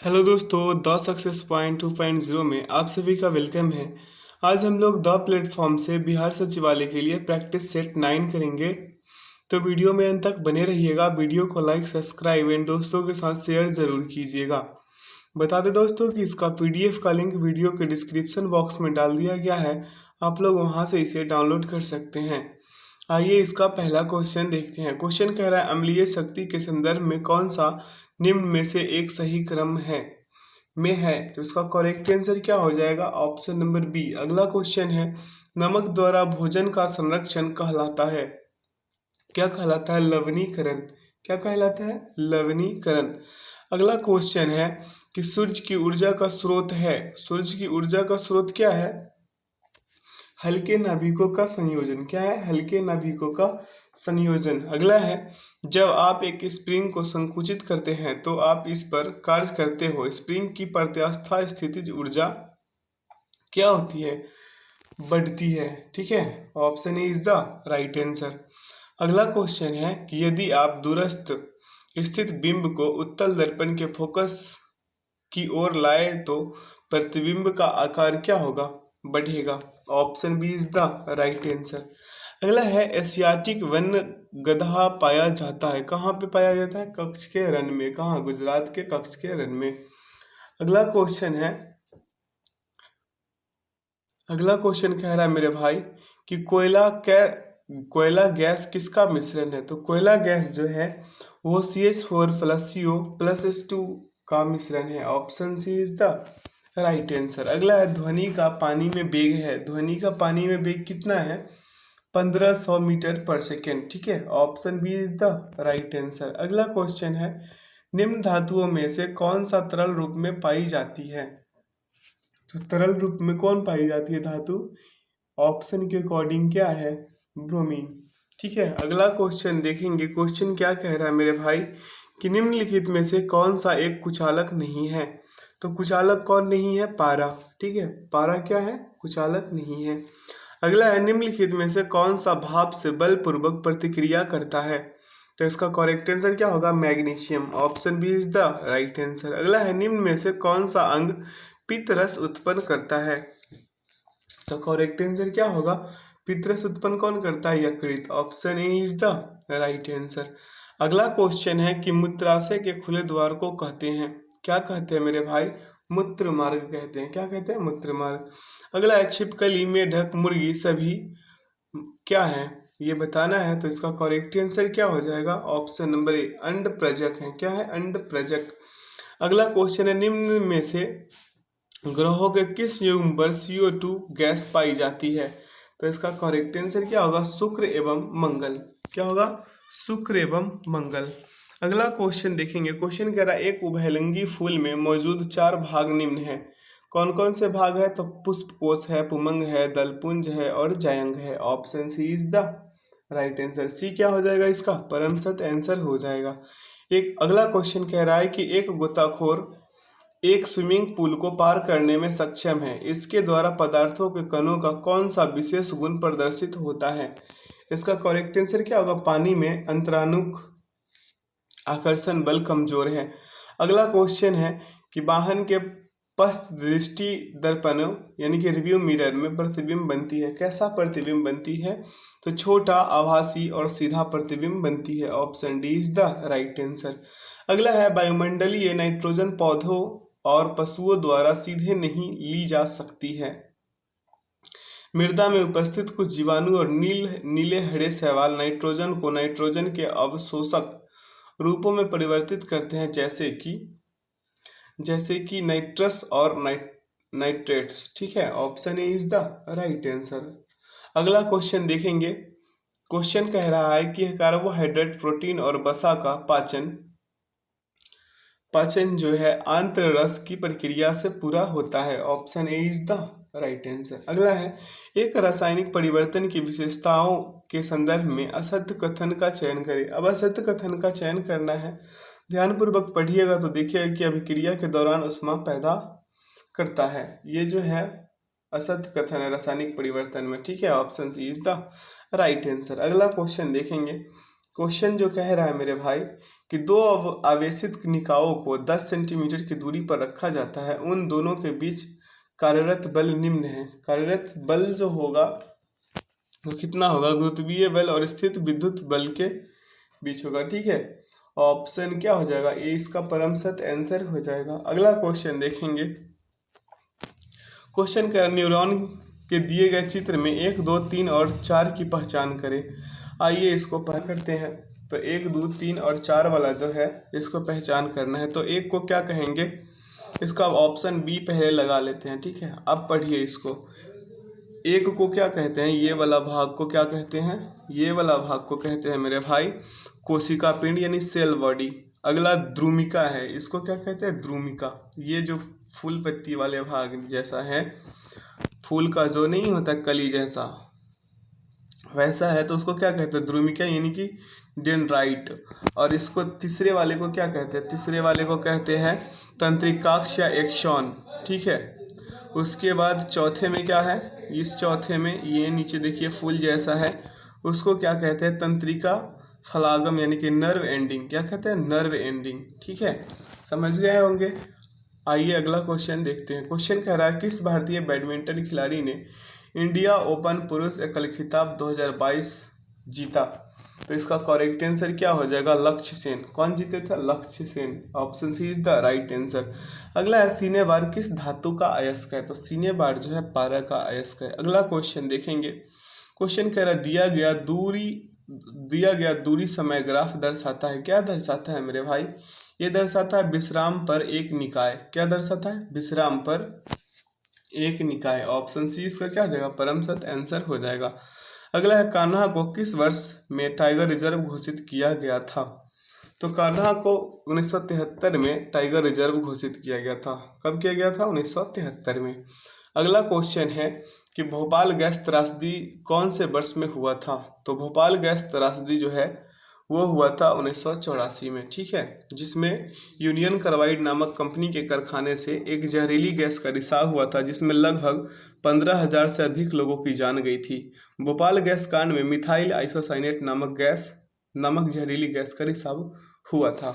Hello दोस्तों, the success point 2.0 में आप सभी का वेलकम है। आज हम लोग द प्लेटफॉर्म से बिहार सचिवालय के लिए प्रैक्टिस सेट 9 करेंगे। तो वीडियो में अंत तक बने रहिएगा। वीडियो को लाइक, सब्सक्राइब एंड दोस्तों के साथ शेयर जरूर कीजिएगा। बता दें दोस्तों कि इसका पीडीएफ का लिंक वीडियो के डिस्क्रिप्शन बॉक्स में डाल दिया गया है। आप लोग वहां से इसे डाउनलोड कर सकते हैं। आइए इसका पहला क्वेश्चन देखते हैं। क्वेश्चन कह रहा है अम्लीय शक्ति के संदर्भ में कौन सा निम्न में से एक सही क्रम है। तो इसका करेक्ट आंसर क्या हो जाएगा? Option number B. अगला क्वेश्चन है नमक द्वारा भोजन का संरक्षण कहलाता है, क्या कहलाता है? लवणीकरण। क्या कहलाता है? लवणीकरण। अगला क्वेश्चन है कि सूर्य की ऊर्जा का स्रोत है, सूर्य की ऊर्जा का स्रोत क्या है? हल्के नाभिकों का संयोजन। क्या है? हल्के नाभिकों का संयोजन। अगला है जब आप एक स्प्रिंग को संकुचित करते हैं तो आप इस पर कार्य करते हो, स्प्रिंग की प्रत्यास्थ स्थितिज ऊर्जा क्या होती है? बढ़ती है। ठीक है, option A is the right answer. अगला क्वेश्चन है कि यदि आप दूरस्थ स्थित बिंब को उत्तल दर्पण के फोकस की ओर लाए तो प्रतिबिंब का आकार क्या होगा? बढ़ेगा। Option B is the right answer. अगला है एशियाटिक वन गधा पाया जाता है, कहाँ पे पाया जाता है? कच्छ के रण में। कहाँ? गुजरात के कच्छ के रण में। अगला क्वेश्चन है, अगला क्वेश्चन कह रहा है मेरे भाई कि कोयला गैस किसका मिश्रण है? तो कोयला गैस जो है वो CH4+CO+H2 का मिश्रण है। Option C is the right answer. अगला है ध्वनि का पानी में वेग है, ध्वनि का पानी में वेग कितना है? 1500 मीटर पर सेकेंड। ठीक है, option B is the right answer. अगला क्वेश्चन है निम्न धातुओं में से कौन सा तरल रूप में पाई जाती है? तो तरल रूप में कौन पाई जाती है धातु? ऑप्शन के अकॉर्डिंग क्या है? ब्रोमीन। ठीक है, अगला क्वेश्चन देखेंगे। क्वेश्चन क्या कह रहा है मेरे भाई कि निम्नलिखित में से कौन सा एक कुचालक नहीं है? तो कुचालक कौन नहीं है? पारा। ठीक है, पारा क्या है? कुचालक नहीं है। अगला है निम्नलिखित में से कौन सा भाप से बलपूर्वक प्रतिक्रिया करता है? तो इसका करेक्ट आंसर क्या होगा? Magnesium. Option B is the right answer. अगला है निम्न में से कौन सा अंग पित्त रस उत्पन्न करता है? तो करेक्ट आंसर क्या होगा? पित्त रस उत्पन्न कौन करता है? यकृत। Option A is the right answer. अगला क्वेश्चन है कि मूत्राशय के खुले द्वार को कहते हैं, क्या कहते हैं मेरे भाई? मूत्र मार्ग कहते हैं। क्या कहते हैं? मूत्र मार्ग। अगला है छिपकली, मेढक, मुर्गी सभी क्या है ये बताना है। तो इसका करेक्ट आंसर क्या हो जाएगा? ऑप्शन नंबर ए अंड प्रजक है। क्या है? अंड प्रजक। अगला क्वेश्चन है निम्न में से ग्रहों के किस युग्म पर CO2 गैस पाई जाती है? तो इसका करेक्ट आंसर क्या होगा? शुक्र एवं मंगल। क्या होगा? शुक्र एवं मंगल। अगला क्वेश्चन देखेंगे। क्वेश्चन कह रहा है एक उभयलिंगी फूल में मौजूद 4 भाग निम्न है, कौन कौन से भाग है? तो पुष्पकोश है, पुमंग है, दलपुंज है और जायंग है। Option C is the right answer. C क्या हो जाएगा इसका? परम सत्य आंसर हो जाएगा। एक अगला क्वेश्चन कह रहा है कि एक गोताखोर एक स्विमिंग पूल को पार करने में सक्षम है, इसके द्वारा पदार्थों के कणों का कौन सा विशेष गुण प्रदर्शित होता है? इसका करेक्ट आंसर क्या होगा? पानी में अंतरानुक आकर्षण बल कमजोर है। अगला क्वेश्चन है कि वाहन के पश्च दृष्टि दर्पण यानी कि रिव्यू मिरर में प्रतिबिंब बनती है, कैसा प्रतिबिंब बनती है? तो छोटा, आभासी और सीधा प्रतिबिंब बनती है। Option D is the right answer. अगला है वायुमंडलीय नाइट्रोजन पौधों और पशुओं द्वारा सीधे नहीं ली जा सकती है, मृदा में उपस्थित कुछ जीवाणु और नीले हरे शैवाल नाइट्रोजन को नाइट्रोजन के अवशोषक रूपों में परिवर्तित करते हैं, जैसे कि नाइट्रस और नाइट्रेट्स। ठीक है, option A is the right answer. अगला क्वेश्चन देखेंगे। क्वेश्चन कह रहा है कि कार्बोहाइड्रेट, प्रोटीन और वसा का पाचन जो है आंत्र रस की प्रक्रिया से पूरा होता है। Option A is the right answer. अगला है एक रासायनिक परिवर्तन की विशेषताओं के संदर्भ में असत्य कथन का चयन करें। अब असत्य कथन का चयन करना है, ध्यानपूर्वक पढ़िएगा तो देखिएगा कि अभिक्रिया के दौरान ऊष्मा पैदा करता है। ये जो है असत्य कथन है रासायनिक परिवर्तन में। ठीक है, option C is the right answer. अगला क्वेश्चन देखेंगे। क्वेश्चन जो कह रहा है मेरे भाई कि दो आवेशित निकायों को 10 सेंटीमीटर की दूरी पर रखा जाता है, उन दोनों के बीच कार्यरत बल निम्न है। कार्यरत बल जो होगा वो कितना होगा? गुरुत्वीय बल और स्थित विद्युत बल के बीच होगा। ठीक है, ऑप्शन क्या हो जाएगा? ये इसका परम सत्य आंसर हो जाएगा। अगला क्वेश्चन देखेंगे। क्वेश्चन का न्यूरॉन के दिए गए चित्र में 1, 2, 3 और 4 की पहचान करें। आइए इसको पहचान करते हैं। तो 1, 2, 3 और 4 वाला जो है इसको पहचान करना है। तो एक को क्या कहेंगे? इसका ऑप्शन बी पहले लगा लेते हैं। ठीक है, अब पढ़िए इसको। एक को क्या कहते हैं? ये वाला भाग को क्या कहते हैं? ये वाला भाग को कहते हैं मेरे भाई कोशिका पिंड यानी सेल बॉडी। अगला द्रुमिका है, इसको क्या कहते हैं? द्रुमिका। ये जो फूल पत्ती वाले भाग जैसा है, फूल का जो नहीं होता कली जैसा वैसा है, तो उसको क्या कहते हैं? द्रुमिका यानी कि डेंड्राइट। और इसको तीसरे वाले को क्या कहते हैं? तीसरे वाले को कहते हैं तंत्रिकाक्ष या एक्सॉन। ठीक है, उसके बाद चौथे में क्या है? इस चौथे में ये नीचे देखिए फूल जैसा है, उसको क्या कहते हैं? तंत्रिका फलागम यानी कि नर्व एंडिंग। क्या कहते हैं? Nerve ending. ठीक है, समझ गए होंगे। आइए अगला क्वेश्चन देखते हैं। क्वेश्चन कह रहा है किस भारतीय बैडमिंटन खिलाड़ी ने इंडिया ओपन पुरुष एकल खिताब 2022 जीता? तो इसका करेक्ट आंसर क्या हो जाएगा? लक्ष्य सेन। कौन जीते थे? Lakshya Sen. Option C is the right answer. अगला है सीने बार किस धातु का अयस्क है? तो सीने बार जो है पारा का अयस्क है। अगला क्वेश्चन देखेंगे। क्वेश्चन कह रहा है दिया गया दूरी समय ग्राफ दर्शाता है। क्या दर्शाता है मेरे भाई? ये दर्शाता है विश्राम पर एक निकाय। क्या दर्शाता है? विश्राम पर एक निकाय। ऑप्शन सी इसका क्या हो जाएगा? परम सत्य आंसर हो जाएगा। अगला है कान्हा को किस वर्ष में टाइगर रिजर्व घोषित किया गया था? तो कान्हा को 1973 में टाइगर रिजर्व घोषित किया गया था। कब किया गया था? 1973 में। अगला क्वेश्चन है कि भोपाल गैस त्रासदी कौन से वर्ष में हुआ था? तो भोपाल गैस त्रासदी जो है वो हुआ था 1984 में। ठीक है, जिसमें यूनियन कार्बाइड नामक कंपनी के कारखाने से एक जहरीली गैस का रिसाव हुआ था, जिसमें लगभग 15,000 से अधिक लोगों की जान गई थी। भोपाल गैस कांड में मिथाइल आइसोसाइनेट नामक जहरीली गैस का रिसाव हुआ था।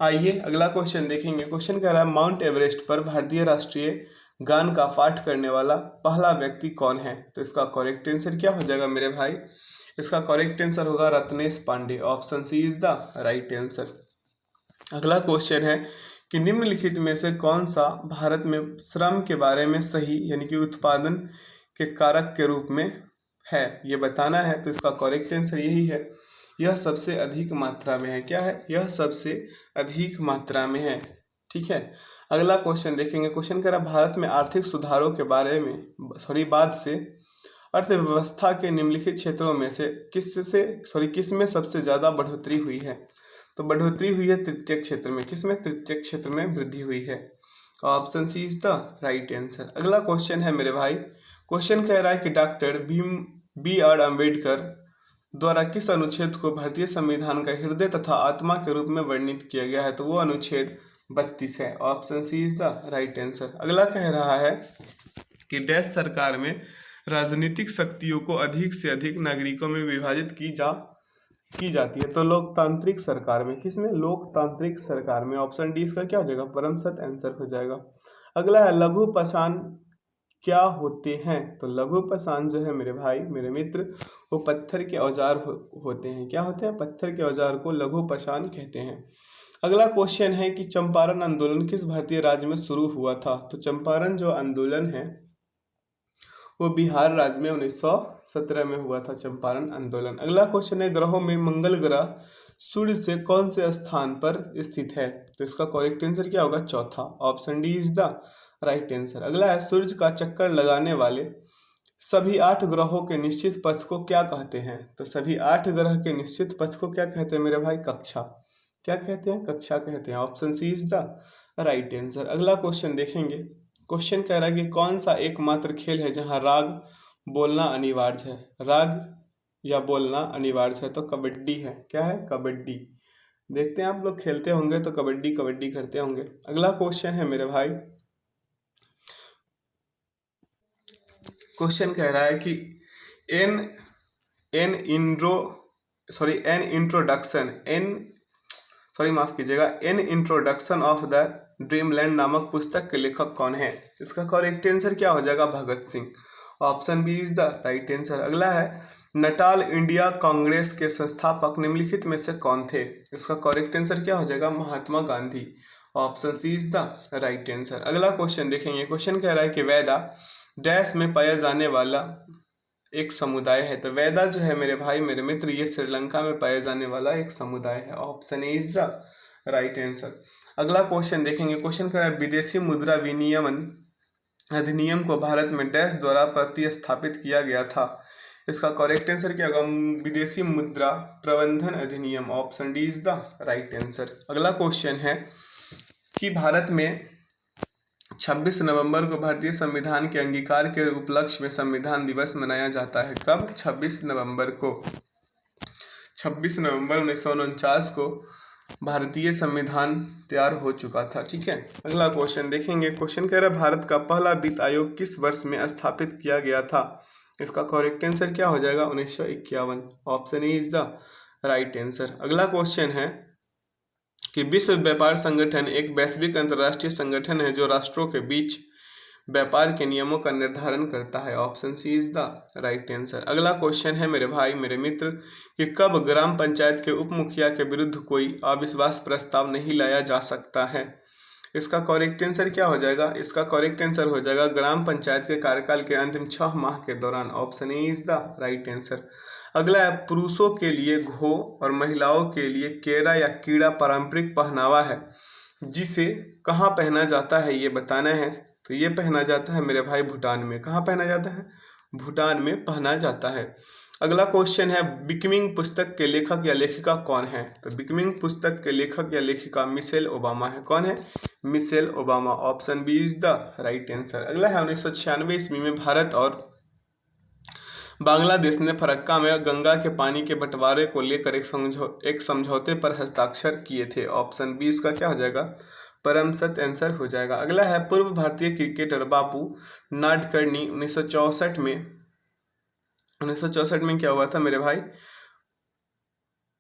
आइए अगला क्वेश्चन देखेंगे। क्वेश्चन कह रहा है माउंट एवरेस्ट पर भारतीय राष्ट्रीय गान का पाठ करने वाला पहला व्यक्ति कौन है? तो इसका करेक्ट आंसर क्या हो जाएगा मेरे भाई? इसका करेक्ट आंसर होगा Ratnesh Pandey. Option C is the right answer. अगला क्वेश्चन है कि निम्नलिखित में से कौन सा भारत में श्रम के बारे में सही यानी कि उत्पादन के कारक के रूप में है, ये बताना है। तो इसका करेक्ट आंसर यही है, यह सबसे अधिक मात्रा में है। क्या है? यह सबसे अधिक मात्रा में है। ठीक है, अगला क्वेश्चन देखेंगे। क्वेश्चन कह रहा है भारत में आर्थिक सुधारों के बारे में बाद से अर्थव्यवस्था के निम्नलिखित क्षेत्रों में से किस में सबसे ज़्यादा बढ़ोतरी हुई है? तो बढ़ोतरी हुई है तृतीय क्षेत्र में। किस में? तृतीय क्षेत्र में वृद्धि हुई है। Option C is the right answer. अगला क्वेश्चन है मेरे भाई। क्वेश्चन कह रहा है कि डॉक्टर बी आर अम्बेडकर द्वारा किस अनुच्छेद को भारतीय संविधान का हृदय तथा आत्मा के रूप में वर्णित किया गया है? तो वो अनुच्छेद 32 है। Option C is the right answer. अगला कह रहा है कि डैश सरकार में राजनीतिक शक्तियों को अधिक से अधिक नागरिकों में विभाजित की जाती है? तो लोकतांत्रिक सरकार में। किसमें? लोकतांत्रिक सरकार में। ऑप्शन डी इसका क्या हो जाएगा? परम सत्य आंसर हो जाएगा। अगला है लघु पाषाण क्या होते हैं? तो लघु पाषाण जो है मेरे भाई मेरे मित्र वो पत्थर के औजार होते हैं। क्या होते हैं? पत्थर के औजार को लघु पाषाण कहते हैं। अगला क्वेश्चन है कि चंपारण आंदोलन किस भारतीय राज्य में शुरू हुआ था? तो चंपारण जो आंदोलन है वो बिहार राज्य में 1917 में हुआ था, चंपारण आंदोलन। अगला क्वेश्चन है ग्रहों में मंगल ग्रह सूर्य से कौन से स्थान पर स्थित है? तो इसका करेक्ट आंसर क्या होगा? चौथा। Option D is the right answer. अगला है सूर्य का चक्कर लगाने वाले सभी 8 ग्रहों के निश्चित पथ को क्या कहते हैं? तो सभी 8 ग्रह के निश्चित पथ को क्या कहते हैं मेरे भाई? कक्षा। क्या कहते हैं? कक्षा कहते हैं। Option C is the right answer. अगला क्वेश्चन देखेंगे। क्वेश्चन कह रहा है कि कौन सा एकमात्र खेल है जहां राग बोलना अनिवार्य है? राग या बोलना अनिवार्य है? तो कबड्डी है। क्या है? कबड्डी। देखते हैं आप लोग खेलते होंगे तो कबड्डी कबड्डी करते होंगे। अगला क्वेश्चन है मेरे भाई। क्वेश्चन कह रहा है कि एन एन इंड्रो माफ कीजिएगा, an introduction of the dreamland नामक पुस्तक के लेखक कौन है? इसका करेक्ट आंसर क्या हो जाएगा? Bhagat Singh. Option B is the right answer. अगला है नटाल इंडिया कांग्रेस के संस्थापक निम्नलिखित में से कौन थे? इसका करेक्ट आंसर क्या हो जाएगा? Mahatma Gandhi. Option C is the right answer. अगला क्वेश्चन देखेंगे। क्वेश्चन कह रहा है कि वैदा डैश में पाया जाने वाला एक समुदाय है। तो वैदा जो है मेरे भाई मेरे मित्र, ये श्रीलंका में पाया जाने वाला एक समुदाय है। Option A is the right answer. अगला क्वेश्चन देखेंगे। क्वेश्चन कह रहा है विदेशी मुद्रा विनियमन अधिनियम को भारत में डैश द्वारा प्रतिस्थापित किया गया था। इसका करेक्ट आंसर क्या होगा? विदेशी मुद्रा प्रबंधन अधिनियम। Option D is the right answer. अगला क्वेश्चन है कि भारत में 26 नवंबर को भारतीय संविधान के अंगीकार के उपलक्ष्य में संविधान दिवस मनाया जाता है। कब? 26 नवंबर को। 26 नवंबर 1949 को भारतीय संविधान तैयार हो चुका था। ठीक है। अगला क्वेश्चन देखेंगे। क्वेश्चन कह रहा है भारत का पहला वित्त आयोग किस वर्ष में स्थापित किया गया था? इसका करेक्ट आंसर क्या हो जाएगा? 1951। Option A is the right answer. अगला क्वेश्चन है कि विश्व व्यापार संगठन एक वैश्विक अंतर्राष्ट्रीय संगठन है जो राष्ट्रों के बीच व्यापार के नियमों का निर्धारण करता है। Option C is the right answer. अगला क्वेश्चन है मेरे भाई मेरे मित्र कि कब ग्राम पंचायत के उप मुखिया के विरुद्ध कोई अविश्वास प्रस्ताव नहीं लाया जा सकता है? इसका करेक्ट आंसर क्या हो जाएगा? इसका करेक्ट आंसर हो जाएगा ग्राम पंचायत के कार्यकाल के अंतिम 6 माह के दौरान। Option A is the right answer. अगला है पुरुषों के लिए घो और महिलाओं के लिए केरा या कीड़ा पारंपरिक पहनावा है जिसे कहाँ पहना जाता है ये बताना है। तो ये पहना जाता है मेरे भाई भूटान में। कहाँ पहना जाता है? भूटान में पहना जाता है। अगला क्वेश्चन है बिकमिंग पुस्तक के लेखक या लेखिका कौन है? तो बिकमिंग पुस्तक के लेखक या लेखिका मिशेल ओबामा है। कौन है? Michelle Obama. Option B is the right answer. अगला है 1996 ईस्वी में भारत और बांग्लादेश ने फरक्का में गंगा के पानी के बंटवारे को लेकर एक समझौते पर हस्ताक्षर किए थे। ऑप्शन बी इसका क्या हो जाएगा? परम सत्य आंसर हो जाएगा। अगला है पूर्व भारतीय क्रिकेटर बापू नाडकर्णी 1964 में क्या हुआ था मेरे भाई?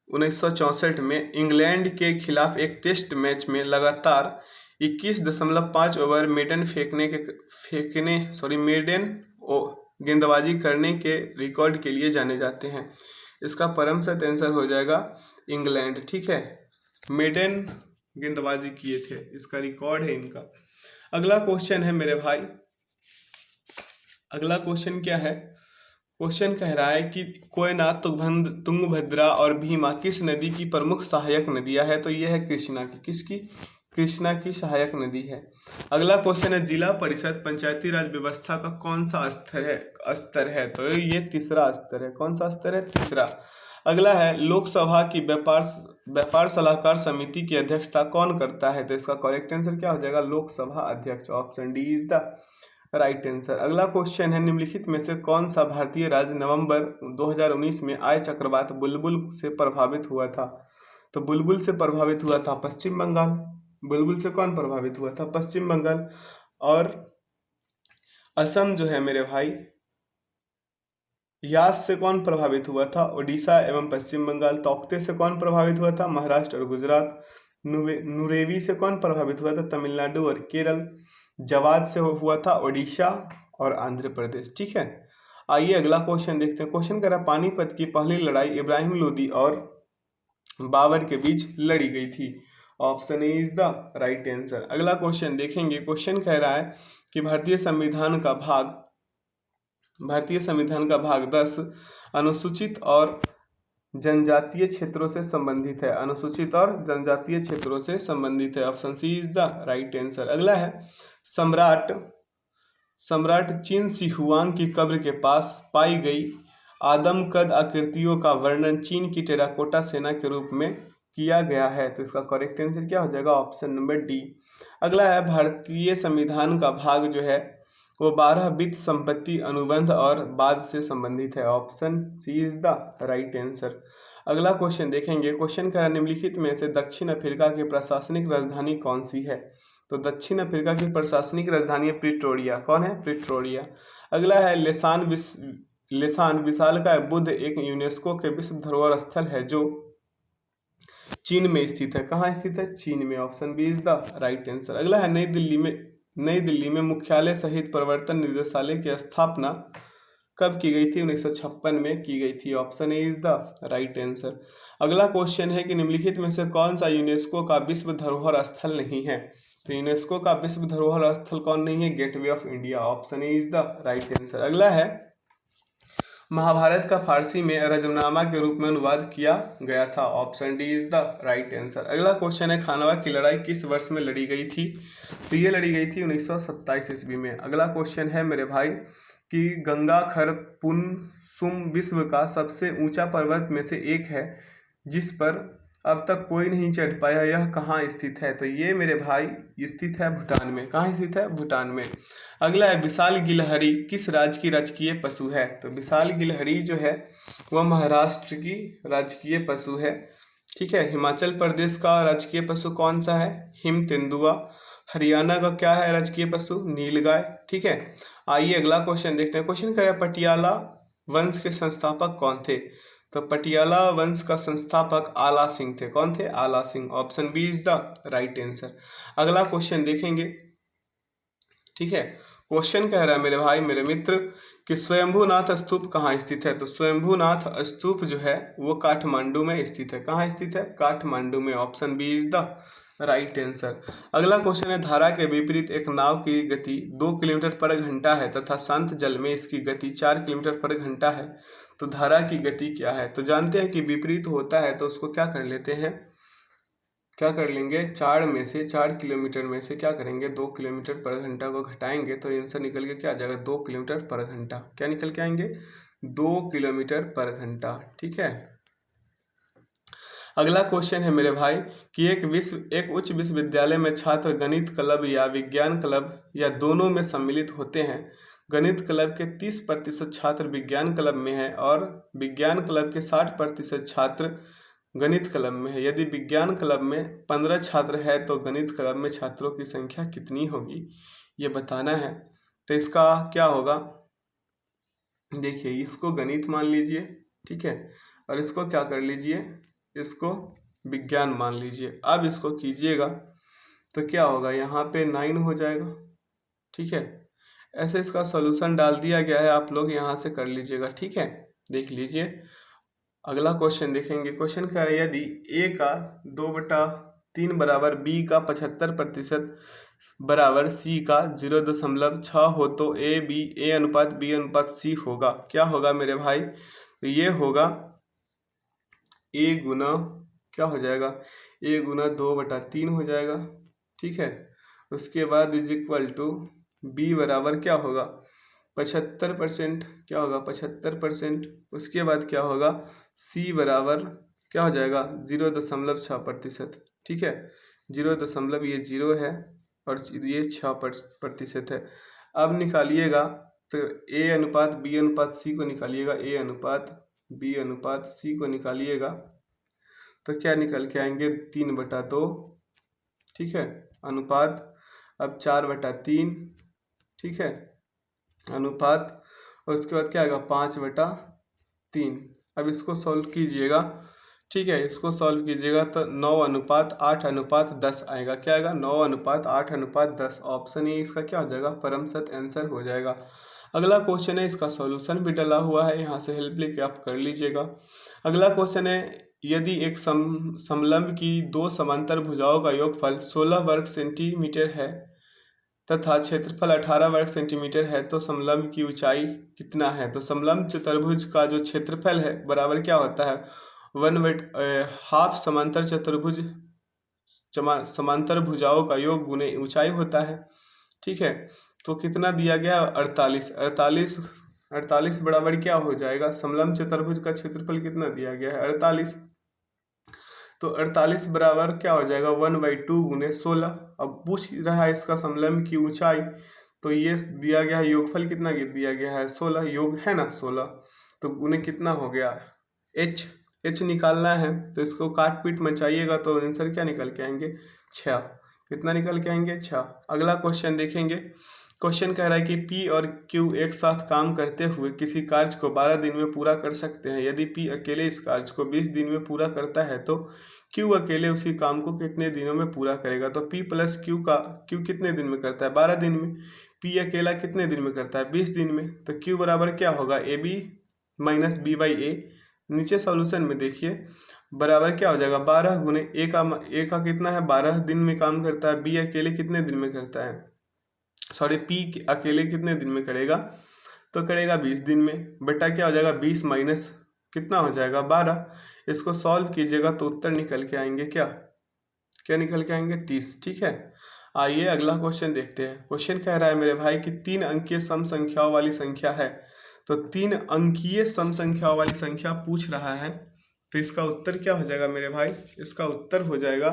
1964 में इंग्लैंड के खिलाफ एक टेस्ट मैच में लगातार 21.5 ओवर मेडन गेंदबाजी करने के रिकॉर्ड के लिए जाने जाते हैं। इसका परम सत्य आंसर हो जाएगा इंग्लैंड। ठीक है। मेडन गेंदबाजी किए थे, इसका रिकॉर्ड है इनका। अगला क्वेश्चन है मेरे भाई, अगला क्वेश्चन क्या है? क्वेश्चन कह रहा है कि कोयना, तुंगभद्रा और भीमा किस नदी की प्रमुख सहायक नदियां है? तो ये है कृष्णा की। किसकी? कृष्णा की सहायक नदी है। अगला क्वेश्चन है जिला परिषद पंचायती राज व्यवस्था का कौन सा स्तर है? तो ये तीसरा स्तर है। कौन सा स्तर है? तीसरा। अगला है लोकसभा की व्यापार सलाहकार समिति की अध्यक्षता कौन करता है? तो इसका करेक्ट आंसर क्या हो जाएगा? लोकसभा अध्यक्ष। Option D is the right answer. अगला क्वेश्चन है निम्नलिखित में से कौन सा भारतीय राज्य नवंबर 2019 में आए चक्रवात बुलबुल से प्रभावित हुआ था? तो बुलबुल से प्रभावित हुआ था पश्चिम बंगाल। बुलबुल से कौन प्रभावित हुआ था? पश्चिम बंगाल। और असम जो है मेरे भाई, यास से कौन प्रभावित हुआ था? ओडिशा एवं पश्चिम बंगाल। तौकते से कौन प्रभावित हुआ था? महाराष्ट्र और गुजरात। नुरेवी से कौन प्रभावित हुआ था? तमिलनाडु और केरल। जवाद से हुआ था ओडिशा और आंध्र प्रदेश। ठीक है। आइए अगला क्वेश्चन देखते हैं। क्वेश्चन कह रहा है पानीपत की पहली लड़ाई इब्राहिम लोदी और बाबर के बीच लड़ी गई थी। Option A is the right answer. अगला क्वेश्चन देखेंगे। क्वेश्चन कह रहा है कि भारतीय संविधान का भाग 10 अनुसूचित और जनजातीय क्षेत्रों से संबंधित है। अनुसूचित और जनजातीय क्षेत्रों से संबंधित है। Option C is the right answer. अगला है सम्राट चिन शी हुआंग की कब्र के पास पाई गई आदमकद आकृतियों का वर्णन चीन की टेराकोटा सेना के रूप में किया गया है। तो इसका करेक्ट आंसर क्या हो जाएगा? Option number D. अगला है भारतीय संविधान का भाग जो है वो 12 वित्त संपत्ति अनुबंध और बाद से संबंधित है। Option C is the right answer. अगला क्वेश्चन देखेंगे। क्वेश्चन का निम्नलिखित में से दक्षिण अफ्रीका की प्रशासनिक राजधानी कौन सी है? तो दक्षिण अफ्रीका की प्रशासनिक राजधानी है प्रिटोरिया। कौन है? प्रिटोरिया। अगला है लिसान विशालकाय बुद्ध एक यूनेस्को के विश्व धरोहर स्थल है जो चीन में स्थित है। कहाँ स्थित है? चीन में। Option B is the right answer. अगला है नई दिल्ली में मुख्यालय सहित प्रवर्तन निदेशालय की स्थापना कब की गई थी? 1956 में की गई थी। Option A is the right answer. अगला क्वेश्चन है कि निम्नलिखित में से कौन सा यूनेस्को का विश्व धरोहर स्थल नहीं है? तो यूनेस्को का विश्व धरोहर स्थल कौन नहीं है? Gateway of India. Option A is the right answer. अगला है महाभारत का फारसी में रजमनामा के रूप में अनुवाद किया गया था। Option D is the right answer. अगला क्वेश्चन है खानवा की लड़ाई किस वर्ष में लड़ी गई थी? तो ये लड़ी गई थी 1927 ईस्वी में। अगला क्वेश्चन है मेरे भाई कि गंगा खरपुनसुम विश्व का सबसे ऊंचा पर्वत में से एक है जिस पर अब तक कोई नहीं चढ़ पाया, यह कहाँ स्थित है? तो ये मेरे भाई स्थित है भूटान में। कहाँ स्थित है? भूटान में। अगला है विशाल गिलहरी किस राज्य की राजकीय पशु है? तो विशाल गिलहरी जो है वह महाराष्ट्र की राजकीय पशु है। ठीक है। हिमाचल प्रदेश का राजकीय पशु कौन सा है? हिम तेंदुआ। हरियाणा का क्या है राजकीय पशु? नीलगाय। ठीक है। आइए अगला क्वेश्चन देखते हैं। क्वेश्चन क्या है? पटियाला वंश के संस्थापक कौन थे? तो पटियाला वंश का संस्थापक आला सिंह थे। कौन थे? Ala Singh. Option B is the right answer. अगला क्वेश्चन देखेंगे। ठीक है। क्वेश्चन कह रहा है मेरे भाई मेरे मित्र कि स्वयंभूनाथ स्तूप कहाँ स्थित है? तो स्वयंभूनाथ स्तूप जो है वो काठमांडू में स्थित है। कहाँ स्थित है? काठमांडू में। Option B is the right answer. अगला क्वेश्चन है धारा के विपरीत एक नाव की गति 2 किलोमीटर पर घंटा है तथा शांत जल में इसकी गति 4 किलोमीटर पर घंटा है, तो धारा की गति क्या है? तो जानते हैं कि विपरीत होता है तो उसको क्या कर लेते हैं, क्या कर लेंगे, 4 किलोमीटर में से क्या करेंगे, 2 किलोमीटर पर घंटा को घटाएंगे तो आंसर निकल के क्या आ जाएगा, 2 किलोमीटर पर घंटा। क्या निकल के आएंगे? 2 किलोमीटर पर घंटा। ठीक है। अगला क्वेश्चन है मेरे भाई कि एक उच्च विश्वविद्यालय में छात्र गणित क्लब या विज्ञान क्लब या दोनों में सम्मिलित होते हैं। गणित क्लब के 30% छात्र विज्ञान क्लब में हैं और विज्ञान क्लब के 60% छात्र गणित क्लब में है। यदि विज्ञान क्लब में 15 छात्र है तो गणित क्लब में छात्रों की संख्या कितनी होगी, ये बताना है। तो इसका क्या होगा, देखिए इसको गणित मान लीजिए, ठीक है, और इसको क्या कर लीजिए, इसको विज्ञान मान लीजिए। अब इसको कीजिएगा तो क्या होगा, यहाँ पे 9 हो जाएगा। ठीक है। ऐसे इसका सॉल्यूशन डाल दिया गया है, आप लोग यहाँ से कर लीजिएगा। ठीक है, देख लीजिए। अगला क्वेश्चन देखेंगे। क्वेश्चन क्या है, यदि a का 2/3 बराबर b का 75% बराबर c का 0.6 हो तो a अनुपात b अनुपात c होगा। क्या होगा मेरे भाई? तो ये होगा a गुना क्या हो जाएगा, a गुना 2/3 हो जाएगा। ठीक है। उसके बाद इज इक्वल टू b बराबर क्या होगा, 75%। क्या होगा, 75%। उसके बाद क्या होगा, c बराबर क्या हो जाएगा, 0.6%। ठीक है। 0 ये 0 है और ये 6% है। अब निकालिएगा तो a अनुपात b अनुपात c को निकालिएगा, a अनुपात b अनुपात c को निकालिएगा तो क्या निकल के आएंगे, 3/2। ठीक है। अनुपात अब 4/3। ठीक है। अनुपात और उसके बाद क्या आएगा, 5/3। अब इसको सॉल्व कीजिएगा। ठीक है। इसको सॉल्व कीजिएगा तो 9:8:10 आएगा। क्या आएगा, 9:8:10। ऑप्शन ए इसका क्या हो जाएगा, परम सत्य आंसर हो जाएगा। अगला क्वेश्चन है, इसका सॉल्यूशन भी डला हुआ है, यहाँ से हेल्प लेके आप कर लीजिएगा। अगला क्वेश्चन है, यदि एक समलंब की 2 समांतर भुजाओं का योगफल 16 वर्ग सेंटीमीटर है तथा क्षेत्रफल 18 वर्ग सेंटीमीटर है तो समलंब की ऊंचाई कितना है? तो समलंब चतुर्भुज का जो क्षेत्रफल है बराबर क्या होता है, 1/2 समांतर भुजाओं का योग गुने ऊंचाई होता है। ठीक है। तो कितना दिया गया, 48 बराबर क्या हो जाएगा, समलंब चतुर्भुज का क्षेत्रफल कितना दिया गया है, 48। तो 48 बराबर क्या हो जाएगा, 1/2 गुने 16। अब पूछ रहा है इसका समलंब की ऊंचाई, तो ये दिया गया है योगफल कितना दिया गया है, 16, योग है ना 16, तो गुने कितना हो गया, h निकालना है तो इसको काट पीट मचाइएगा तो आंसर क्या निकल के आएंगे, 6। कितना निकल के आएंगे, 6। अगला क्वेश्चन देखेंगे। क्वेश्चन कह रहा है कि पी और क्यू एक साथ काम करते हुए किसी कार्य को 12 दिन में पूरा कर सकते हैं। यदि पी अकेले इस कार्य को 20 दिन में पूरा करता है तो क्यू अकेले उसी काम को कितने दिनों में पूरा करेगा। तो पी प्लस क्यू कितने दिन में करता है, 12 दिन में। पी अकेला कितने दिन में करता है, 20 दिन में। तो क्यू बराबर क्या होगा, A B minus B by A. नीचे सॉल्यूशन में देखिए बराबर क्या हो जाएगा, 12 गुने ए का कितना है, 12 दिन में काम करता है। बी अकेले कितने दिन में करता है, सॉरी पी अकेले कितने दिन में करेगा, तो करेगा 20 दिन में। बेटा क्या हो जाएगा, 20 माइनस कितना हो जाएगा 12। इसको सॉल्व कीजिएगा तो उत्तर निकल के आएंगे क्या निकल के आएंगे 30। ठीक है, आइए अगला क्वेश्चन देखते हैं। क्वेश्चन कह रहा है मेरे भाई कि 3 अंकीय सम संख्याओं वाली संख्या है। तो 3 अंकीय सम संख्याओं वाली संख्या पूछ रहा है, तो इसका उत्तर क्या हो जाएगा मेरे भाई, इसका उत्तर हो जाएगा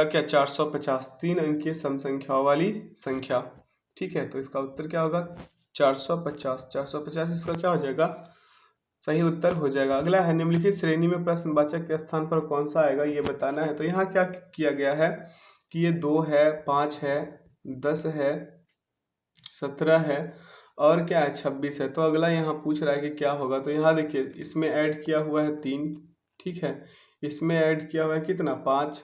क्या, 450। 3 अंकीय सम संख्याओं वाली संख्या। ठीक है, तो इसका उत्तर क्या होगा 450। 450 इसका क्या हो जाएगा, सही उत्तर हो जाएगा। अगला है निम्नलिखित श्रेणी में प्रश्नवाचक के स्थान पर कौन सा आएगा, ये बताना है। तो यहाँ क्या किया गया है कि ये 2 है, 5 है, 10 है, 17 है और क्या है 26 है। तो अगला यहाँ पूछ रहा है कि क्या होगा। तो यहाँ देखिए इसमें ऐड किया हुआ है 3, ठीक है, इसमें ऐड किया हुआ है कितना 5,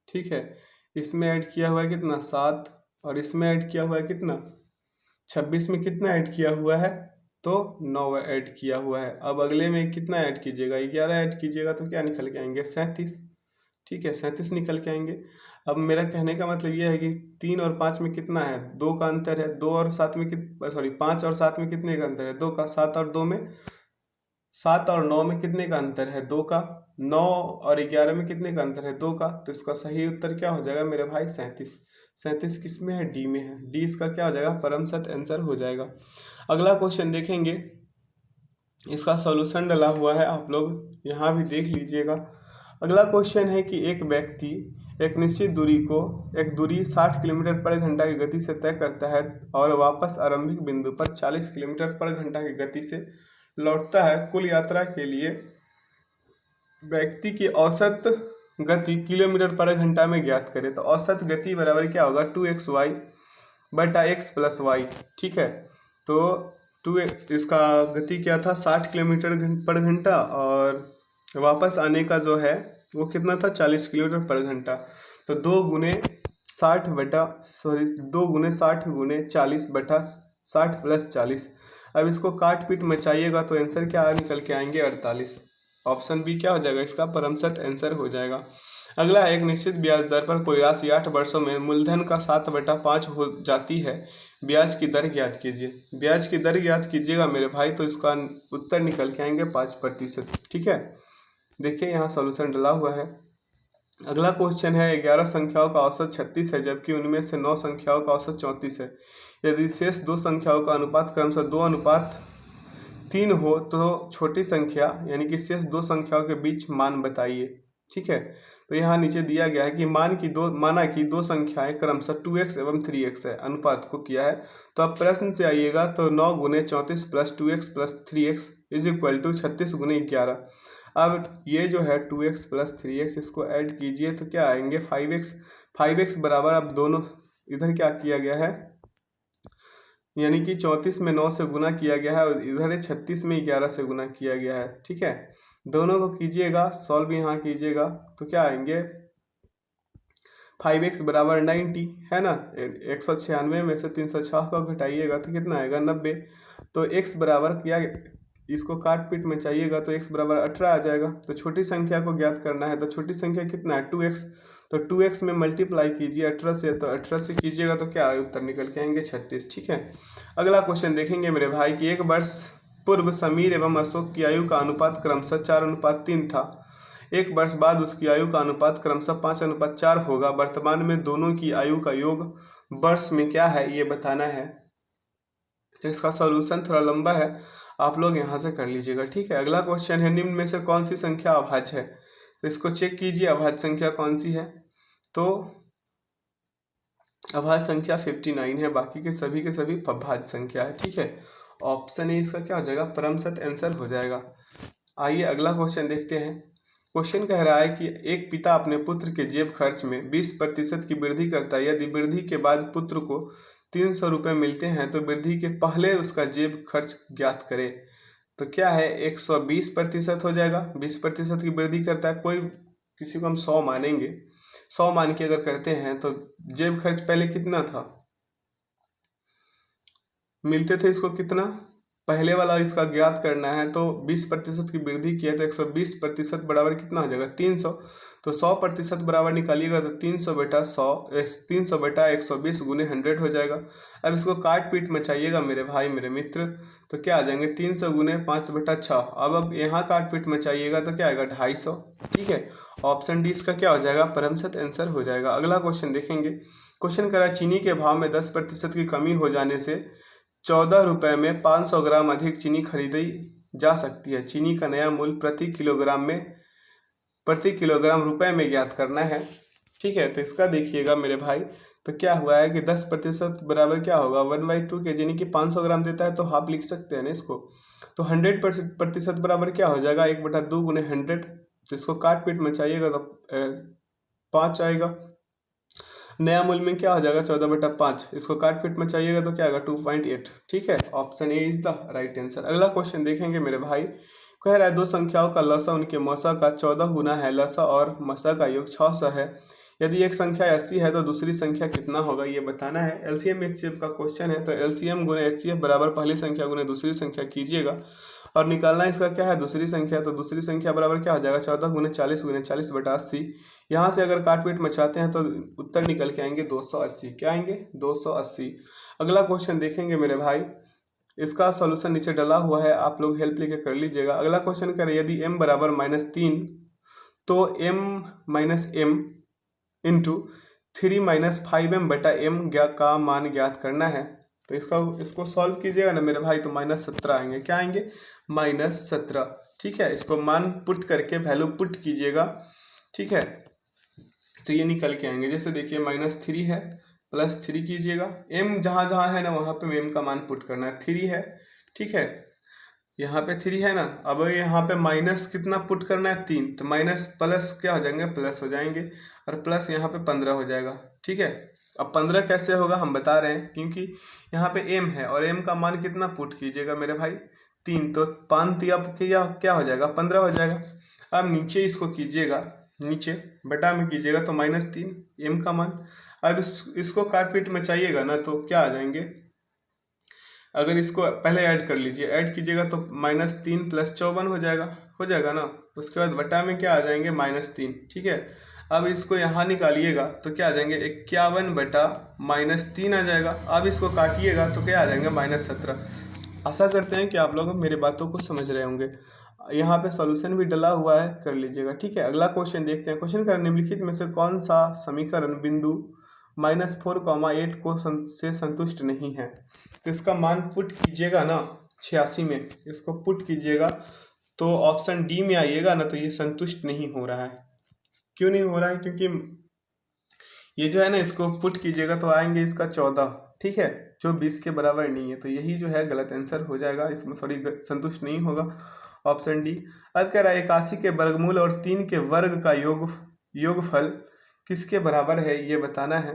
ठीक है, इसमें ऐड किया हुआ है कितना 7 और इसमें ऐड किया हुआ है कितना 26 में कितना ऐड किया हुआ है, तो 9 ऐड किया हुआ है। अब अगले में कितना ऐड कीजिएगा, 11 ऐड कीजिएगा तो क्या निकल के आएंगे 37। ठीक है, 37 निकल के आएंगे। अब मेरा कहने का मतलब ये है कि 3 और 5 में कितना है, 2 का अंतर है। 2 और 7 में 5 और 7 में कितने का अंतर है, 2 का। 7 और 2 में, 7 और 9 में कितने का अंतर है, 2 का। 9 और 11 में कितने का अंतर है, 2 का। तो इसका सही उत्तर क्या हो जाएगा मेरे भाई 37। 37 किस में है, डी में है। डी इसका क्या हो जाएगा, परम सत्य आंसर हो जाएगा। अगला क्वेश्चन देखेंगे, इसका सॉल्यूशन डला हुआ है, आप लोग यहाँ भी देख लीजिएगा। अगला क्वेश्चन है कि एक व्यक्ति एक निश्चित एक दूरी 60 किलोमीटर पर घंटा की गति से तय करता है और वापस आरंभिक बिंदु पर 40 किलोमीटर पर घंटा की गति से लौटता है। कुल यात्रा के लिए व्यक्ति की औसत गति किलोमीटर पर घंटा में ज्ञात करें। तो औसत गति बराबर क्या होगा, 2xy बटा x प्लस वाई। ठीक है, तो इसका गति क्या था 60 किलोमीटर पर घंटा और वापस आने का जो है वो कितना था 40 किलोमीटर पर घंटा। तो 2 गुने 60 गुने 40 बटा 60 प्लस 40। अब इसको काट पीट मचाइएगा तो आंसर क्या निकल के आएंगे 48। ऑप्शन बी क्या हो जाएगा, इसका परम सत्य आंसर हो जाएगा। अगला है एक निश्चित ब्याज दर पर कोई राशि 8 वर्षों में मूलधन का 7/5 हो जाती है, ब्याज की दर ज्ञात कीजिए। ब्याज की दर ज्ञात कीजिएगा मेरे भाई, तो इसका उत्तर निकल के आएंगे 5%। ठीक है, देखिए यहाँ सॉल्यूशन डला हुआ है। अगला क्वेश्चन है 11 संख्याओं का औसत 36 है जबकि उनमें से 9 संख्याओं का औसत 34 है। यदि शेष 2 संख्याओं का अनुपात क्रमशः 2:3 हो तो छोटी संख्या यानी कि शेष 2 संख्याओं के बीच मान बताइए। ठीक है, तो यहाँ नीचे दिया गया है कि माना कि 2 संख्याएं क्रमशः 2x एवं 3x है, अनुपात को किया है। तो अब प्रश्न से आइएगा तो 9 गुने 34 plus 2x plus 3x is equal to 36 गुने 11। अब ये जो है 2x प्लस 3x इसको ऐड कीजिए तो क्या आएंगे 5x बराबर। अब दोनों इधर क्या किया गया है, यानी कि 34 में 9 से गुना किया गया है और इधर 36 में 11 से गुना किया गया है। ठीक है, दोनों को कीजिएगा, सॉल्व यहाँ कीजिएगा तो क्या आएंगे 5x बराबर 90 है ना। 196 में से 306 को घटाइएगा तो कितना आएगा 90। तो x बराबर क्या, इसको काट पीट में चाहिएगा तो x बराबर 18 आ जाएगा। तो छोटी संख्या को ज्ञात करना है, तो छोटी संख्या कितना है 2x। तो 2x में मल्टीप्लाई कीजिए 18 से, तो 18 से कीजिएगा तो क्या उत्तर निकल के आएंगे 36। ठीक है, अगला क्वेश्चन देखेंगे मेरे भाई कि 1 वर्ष पूर्व समीर एवं अशोक की आयु का अनुपात क्रमशः 4:3 था। 1 वर्ष बाद उसकी आयु का अनुपात क्रमशः 5:4 होगा। वर्तमान में दोनों की आयु का योग वर्ष में क्या है ये बताना है। तो इसका सॉल्यूशन थोड़ा लंबा है, आप लोग यहाँ से कर लीजिएगा। ठीक है, अगला क्वेश्चन है निम्न में से कौन सी संख्या अभाज्य है। तो इसको चेक कीजिए अभाज्य संख्या कौन सी है। तो अभाज्य संख्या 59 है, बाकी के सभी अभाज्य संख्या है। ठीक है, ऑप्शन ए इसका क्या हो जाएगा परम सत्य आंसर हो जाएगा। आइए अगला क्वेश्चन देखते हैं। क्वेश्चन कह रहा है कि एक पिता अपने पुत्र के जेब खर्च में 20% की वृद्धि करता है। यदि वृद्धि के बाद पुत्र को 300 रुपये मिलते हैं तो वृद्धि के पहले उसका जेब खर्च ज्ञात करे। तो क्या है, 120% हो जाएगा। 20% की वृद्धि करता है, कोई किसी को हम 100 मानेंगे, 100 मान के अगर करते हैं तो जेब खर्च पहले कितना था, मिलते थे इसको कितना, पहले वाला इसका ज्ञात करना है। तो 20% की वृद्धि किया तो 120% बराबर कितना हो जाएगा, 300। तो 100% बराबर निकालिएगा तो 300 बटा 100, 300 बटा 120 गुने 100 हो जाएगा। अब इसको काट पीट मचाइएगा मेरे भाई मेरे मित्र, तो क्या आ जाएंगे 300 गुने 5/6। अब यहाँ काट पीट मचाइएगा तो क्या आएगा 250। ठीक है, ऑप्शन डी इसका क्या हो जाएगा, परमसत आंसर हो जाएगा। अगला क्वेश्चन देखेंगे। क्वेश्चन करा चीनी के भाव में 10% की कमी हो जाने से 14 रुपये में 500 ग्राम अधिक चीनी खरीदी जा सकती है। चीनी का नया मूल्य प्रति किलोग्राम रुपए में ज्ञात करना है। ठीक है, तो इसका देखिएगा मेरे भाई, तो क्या हुआ है कि 10% बराबर क्या होगा 1/2 के, यानी कि 500 ग्राम देता है तो हाफ लिख सकते हैं ना इसको। तो 100% बराबर क्या हो जाएगा 1/2 गुने 100। तो इसको काट पीट में चाहिएगा तो 5 आएगा। नया मूल्य में क्या हो जाएगा 14/5, इसको काट पीट में चाहिएगा तो क्या आएगा 2.8। ठीक है, option A is the right answer. अगला क्वेश्चन देखेंगे मेरे भाई। कह रहा है दो संख्याओं का लसा उनके मसा का 14 गुना है, लसा और मसा का योग 600 है। यदि एक संख्या 80 है तो दूसरी संख्या कितना होगा, ये बताना है। एलसीएम एचसीएफ का क्वेश्चन है, तो एलसीएम गुने एचसीएफ बराबर पहली संख्या गुने दूसरी संख्या कीजिएगा और निकालना इसका क्या है दूसरी संख्या। तो दूसरी संख्या बराबर क्या हो जाएगा 14 गुने 40 गुने 40/80। यहाँ से अगर काट पीट मचाते हैं तो उत्तर निकल के आएंगे 280। क्या आएंगे 280। अगला क्वेश्चन देखेंगे मेरे भाई, इसका सॉल्यूशन नीचे डला हुआ है, आप लोग हेल्प लेके कर लीजिएगा। अगला क्वेश्चन करें, यदि m बराबर -3 तो m इंटू 3 -5m बटा m का मान ज्ञात करना है। तो इसको सॉल्व कीजिएगा ना मेरे भाई, तो -17 आएंगे। क्या आएंगे -17। ठीक है, इसको मान पुट करके वैल्यू पुट कीजिएगा। ठीक है, तो ये निकल के आएंगे। जैसे देखिए -3 है, +3 कीजिएगा, m जहाँ जहाँ है ना वहाँ पे m का मान पुट करना है। 3 है, ठीक है, यहाँ पे 3 है ना, अब यहाँ पे माइनस कितना पुट करना है 3, तो माइनस प्लस क्या हो जाएंगे प्लस हो जाएंगे, और प्लस यहाँ पे 15 हो जाएगा। ठीक है, अब 15 कैसे होगा हम बता रहे हैं, क्योंकि यहाँ पे m है और m का मान कितना पुट कीजिएगा मेरे भाई 3, तो 5 दिया क्या हो जाएगा 15 हो जाएगा। अब नीचे इसको कीजिएगा, नीचे बटा में कीजिएगा तो -3 m का मान। अब इसको काट पीट में चाहिएगा ना तो क्या आ जाएंगे, अगर इसको पहले ऐड कर लीजिए, ऐड कीजिएगा तो -3 + 54 हो जाएगा ना। उसके बाद बटा में क्या आ जाएंगे -3। ठीक है, अब इसको यहाँ निकालिएगा तो क्या आ जाएंगे 51 बटा -3 आ जाएगा। अब इसको काटिएगा तो क्या आ जाएंगे -17। आशा करते हैं कि आप लोग मेरे बातों को समझ रहे होंगे। यहाँ पे सॉल्यूशन भी डला हुआ है, कर लीजिएगा। ठीक है, अगला क्वेश्चन देखते हैं। क्वेश्चन का निम्नलिखित में से कौन सा समीकरण बिंदु -4, 8 से संतुष्ट नहीं है। तो इसका मान पुट कीजिएगा ना 86 में, इसको पुट कीजिएगा तो ऑप्शन डी में आइएगा ना, तो ये संतुष्ट नहीं हो रहा है। क्यों नहीं हो रहा है, क्योंकि ये जो है ना इसको पुट कीजिएगा तो आएंगे इसका 14। ठीक है, जो 20 के बराबर नहीं है, तो यही जो है गलत आंसर हो जाएगा, इसमें सॉरी संतुष्ट नहीं होगा, ऑप्शन डी। अब कह रहा है 81 के वर्गमूल और 3 के वर्ग का योगफल किसके बराबर है, ये बताना है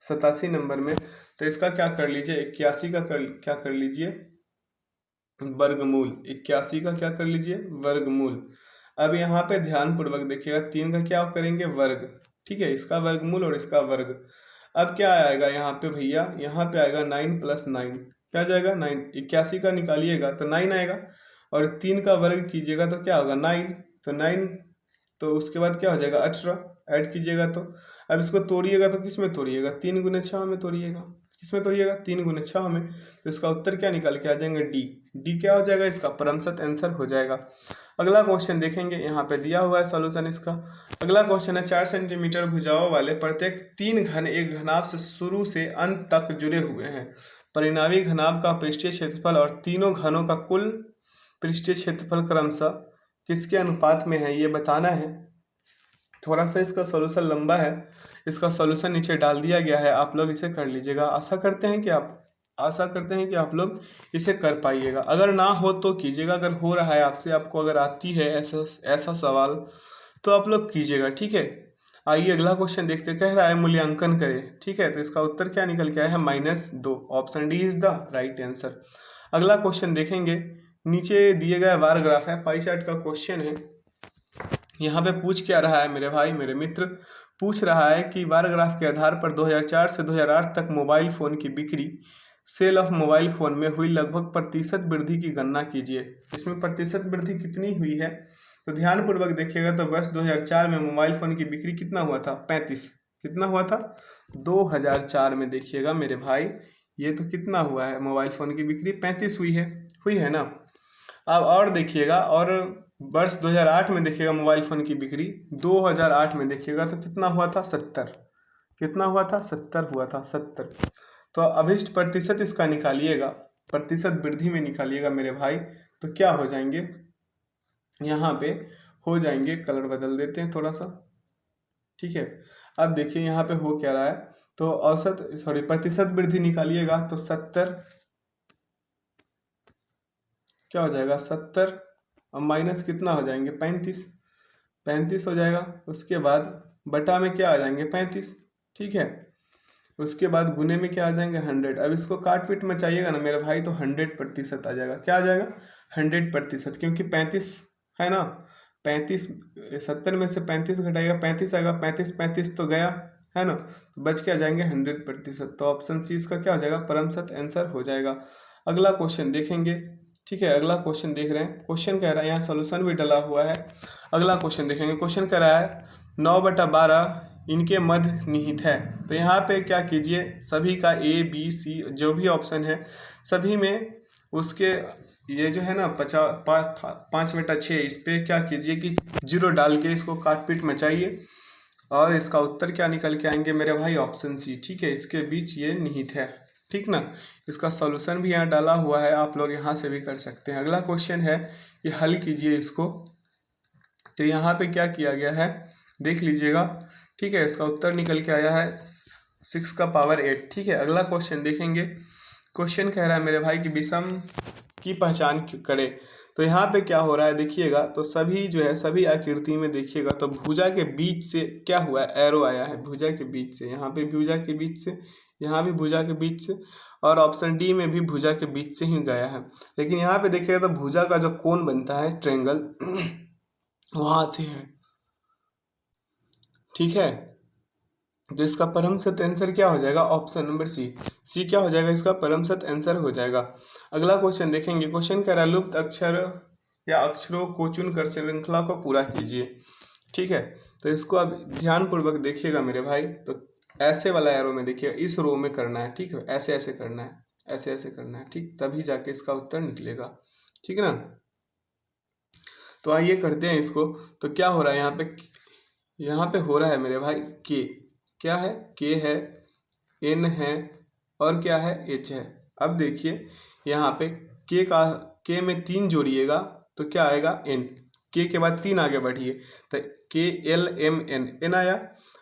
87 नंबर में। तो इसका क्या कर लीजिए 81 का क्या कर लीजिए वर्गमूल, 81 का क्या कर लीजिए वर्गमूल। अब यहाँ पे ध्यानपूर्वक देखिएगा, 3 का क्या करेंगे वर्ग, ठीक है, इसका वर्गमूल और इसका वर्ग। अब क्या आएगा यहाँ पे भैया, यहाँ पे आएगा 9 + 9, क्या जाएगा 9। 81 का निकालिएगा तो 9 आएगा, और 3 का वर्ग कीजिएगा तो क्या होगा 9, तो 9, तो उसके बाद क्या हो जाएगा 18, ऐड कीजिएगा तो। अब इसको तोड़िएगा तो किस में तोड़िएगा 3 × 6 में तोड़िएगा, किस में तोड़िएगा 3 × 6 में। तो इसका उत्तर क्या निकाल के आ जाएंगे डी क्या हो जाएगा इसका परमसत आंसर हो जाएगा। अगला क्वेश्चन देखेंगे, यहाँ पे दिया हुआ है सॉल्यूशन इसका। अगला क्वेश्चन है 4 सेंटीमीटर भुजाओं वाले प्रत्येक 3 घन एक घनाभ से शुरू से अंत तक जुड़े हुए हैं। परिणामी घनाभ का पृष्ठीय क्षेत्रफल और तीनों घनों का कुल पृष्ठीय क्षेत्रफल क्रमशः किसके अनुपात में है, ये बताना है। थोड़ा सा इसका सॉल्यूशन लंबा है, इसका सॉल्यूशन नीचे डाल दिया गया है, आप लोग इसे कर लीजिएगा। आशा करते हैं कि आप लोग इसे कर पाइएगा। अगर ना हो तो कीजिएगा, अगर हो रहा है आपसे, आपको अगर आती है ऐसा सवाल तो आप लोग कीजिएगा, ठीक है। आइए अगला क्वेश्चन देखते, कह रहा है मूल्यांकन करें, ठीक है। तो इसका उत्तर क्या निकल के आया है, -2। Option D is the right answer. अगला क्वेश्चन देखेंगे, नीचे दिए गए बार ग्राफ है, पाई चार्ट का क्वेश्चन है। यहाँ पे पूछ क्या रहा है मेरे भाई मेरे मित्र, पूछ रहा है कि बार ग्राफ के आधार पर 2004 से 2008 तक मोबाइल फोन की बिक्री, सेल ऑफ मोबाइल फोन में हुई लगभग प्रतिशत वृद्धि की गणना कीजिए। इसमें प्रतिशत वृद्धि कितनी हुई है, तो ध्यानपूर्वक देखिएगा। तो वर्ष 2004 में मोबाइल फोन की बिक्री कितना हुआ था, 35। कितना हुआ था, 2004 में देखिएगा मेरे भाई, ये तो कितना हुआ है, मोबाइल फोन की बिक्री 35 हुई है ना। अब और देखिएगा, और वर्ष 2008 में देखिएगा मोबाइल फ़ोन की बिक्री 2008 में देखिएगा तो कितना हुआ था, 70। कितना हुआ था, 70 हुआ था, 70। तो अभिष्ट प्रतिशत इसका निकालिएगा, प्रतिशत वृद्धि में निकालिएगा मेरे भाई। तो क्या हो जाएंगे, यहाँ पे हो जाएंगे, कलर बदल देते हैं थोड़ा सा, ठीक है। अब देखिए यहाँ पे हो क्या रहा है, तो प्रतिशत वृद्धि निकालिएगा तो 70 क्या हो जाएगा, 70 और माइनस कितना हो जाएंगे, 35 हो जाएगा। उसके बाद बटा में क्या आ जाएंगे, 35, ठीक है। उसके बाद गुने में क्या आ जाएंगे, 100। अब इसको काट पीट में चाहिएगा ना मेरे भाई, तो 100% आ जाएगा। क्या आ जाएगा, 100%, क्योंकि 35 है ना। 35, 70 में से 35 घटाएगा, 35 आएगा, 35 तो गया है ना, तो बच के आ जाएंगे 100%। तो ऑप्शन सी इसका क्या हो जाएगा, परमशत आंसर हो जाएगा। अगला क्वेश्चन देखेंगे, ठीक है। अगला क्वेश्चन देख रहे हैं, क्वेश्चन कह रहा है, यहाँ सोल्यूशन भी डला हुआ है। अगला क्वेश्चन देखेंगे, क्वेश्चन कह रहा है 9/12 इनके मध्य निहित है। तो यहाँ पे क्या कीजिए, सभी का A B C जो भी ऑप्शन है सभी में उसके ये जो है ना 5/6, इस पर क्या कीजिए कि 0 डाल के इसको काट पीट मचाइए, और इसका उत्तर क्या निकल के आएंगे मेरे भाई, ऑप्शन सी, ठीक है। इसके बीच ये निहित है, ठीक ना। इसका सॉल्यूशन भी यहाँ डाला हुआ है, आप लोग यहाँ से भी कर सकते हैं। अगला क्वेश्चन है कि हल कीजिए इसको। तो यहाँ पे क्या किया गया है देख लीजिएगा, ठीक है। इसका उत्तर निकल के आया है 6 का पावर 8, ठीक है। अगला क्वेश्चन देखेंगे, क्वेश्चन कह रहा है मेरे भाई कि विषम की पहचान करें। तो यहाँ पे क्या हो रहा है देखिएगा, तो सभी जो है सभी आकृति में देखिएगा तो भुजा के बीच से क्या हुआ है, एरो आया है भुजा के बीच से, यहाँ पे भुजा के बीच से, यहाँ भी भुजा के बीच से, और ऑप्शन डी में भी भुजा के बीच से ही गया है। लेकिन यहाँ पे देखिएगा तो भुजा का जो कोण बनता है ट्रेंगल वहाँ से है, ठीक है। तो इसका परमशत आंसर क्या हो जाएगा, ऑप्शन नंबर सी क्या हो जाएगा, इसका परमशत आंसर हो जाएगा। अगला क्वेश्चन देखेंगे, क्वेश्चन कह रहा है लुप्त अक्षर या अक्षरों को चुनकर श्रृंखला को पूरा कीजिए, ठीक है। तो इसको अब ध्यानपूर्वक देखिएगा मेरे भाई, तो ऐसे वाला एरो में देखिएगा, इस रो में करना है, ठीक है। ऐसे ऐसे करना है, ऐसे ऐसे करना है, ठीक, तभी जाके इसका उत्तर निकलेगा, ठीक है ना। तो आइए करते हैं इसको। तो क्या हो रहा है यहाँ पे हो रहा है मेरे भाई के, क्या है, के है, एन है, और क्या है, एच है। अब देखिए यहाँ पे के में 3 जोड़िएगा तो क्या आएगा, एन। के के बाद 3 आगे बढ़िए तो KLMN, एन आया।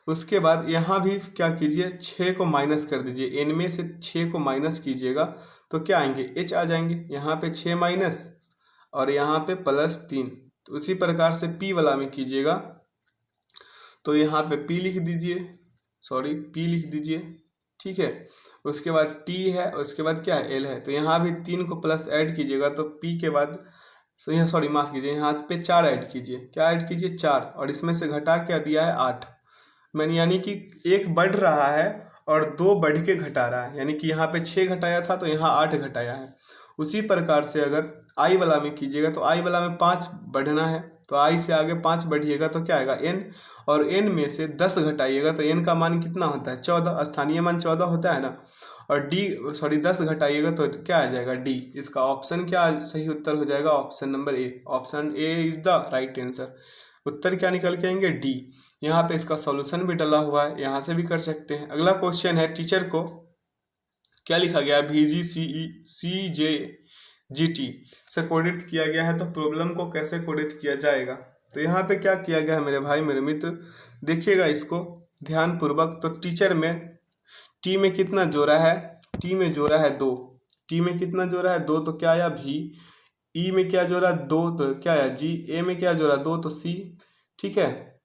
उसके बाद यहाँ भी क्या कीजिए, 6 को माइनस कर दीजिए, एन में से 6 को माइनस कीजिएगा तो क्या आएंगे, एच आ जाएंगे। यहाँ पे 6 माइनस और यहाँ पे +3। तो उसी प्रकार से पी वाला में कीजिएगा, तो यहाँ पे पी लिख दीजिए, ठीक है। उसके बाद टी है, उसके बाद क्या है, एल है। तो यहाँ भी 3 को प्लस ऐड कीजिएगा तो पी के बाद माफ़ कीजिए, यहाँ पे 4 ऐड कीजिए, क्या ऐड कीजिए, 4, और इसमें से घटा क्या दिया है, 8। मैंने यानी कि एक बढ़ रहा है और 2 बढ़ के घटा रहा है, यानी कि यहाँ पे 6 घटाया था तो यहाँ 8 घटाया है। उसी प्रकार से अगर आई वाला में कीजिएगा तो आई वाला में 5 बढ़ना है, तो आई से आगे 5 बढ़िएगा तो क्या आएगा, एन, और एन में से 10 घटाइएगा तो एन का मान कितना होता है, 14, स्थानीय मान 14 होता है ना। और 10 घटाइएगा तो क्या आ जाएगा, डी। इसका ऑप्शन क्या सही उत्तर हो जाएगा, option number A. Option A is the right answer. उत्तर क्या निकल के आएंगे, डी। यहाँ पे इसका सॉल्यूशन भी डला हुआ है, यहाँ से भी कर सकते हैं। अगला क्वेश्चन है, टीचर को क्या लिखा गया है, VGCECJGT से कोडित किया गया है, तो प्रॉब्लम को कैसे कोडित किया जाएगा। तो यहाँ पे क्या किया गया है मेरे भाई मेरे मित्र, देखिएगा इसको ध्यान पूर्वक। तो टीचर में टी में कितना जोड़ा है, टी में जोड़ा है 2, टी में कितना जोड़ा है 2, तो क्या आया भी। ई में क्या जोड़ा 2 तो क्या आया जी। ए में क्या जोड़ा 2 तो सी, ठीक है।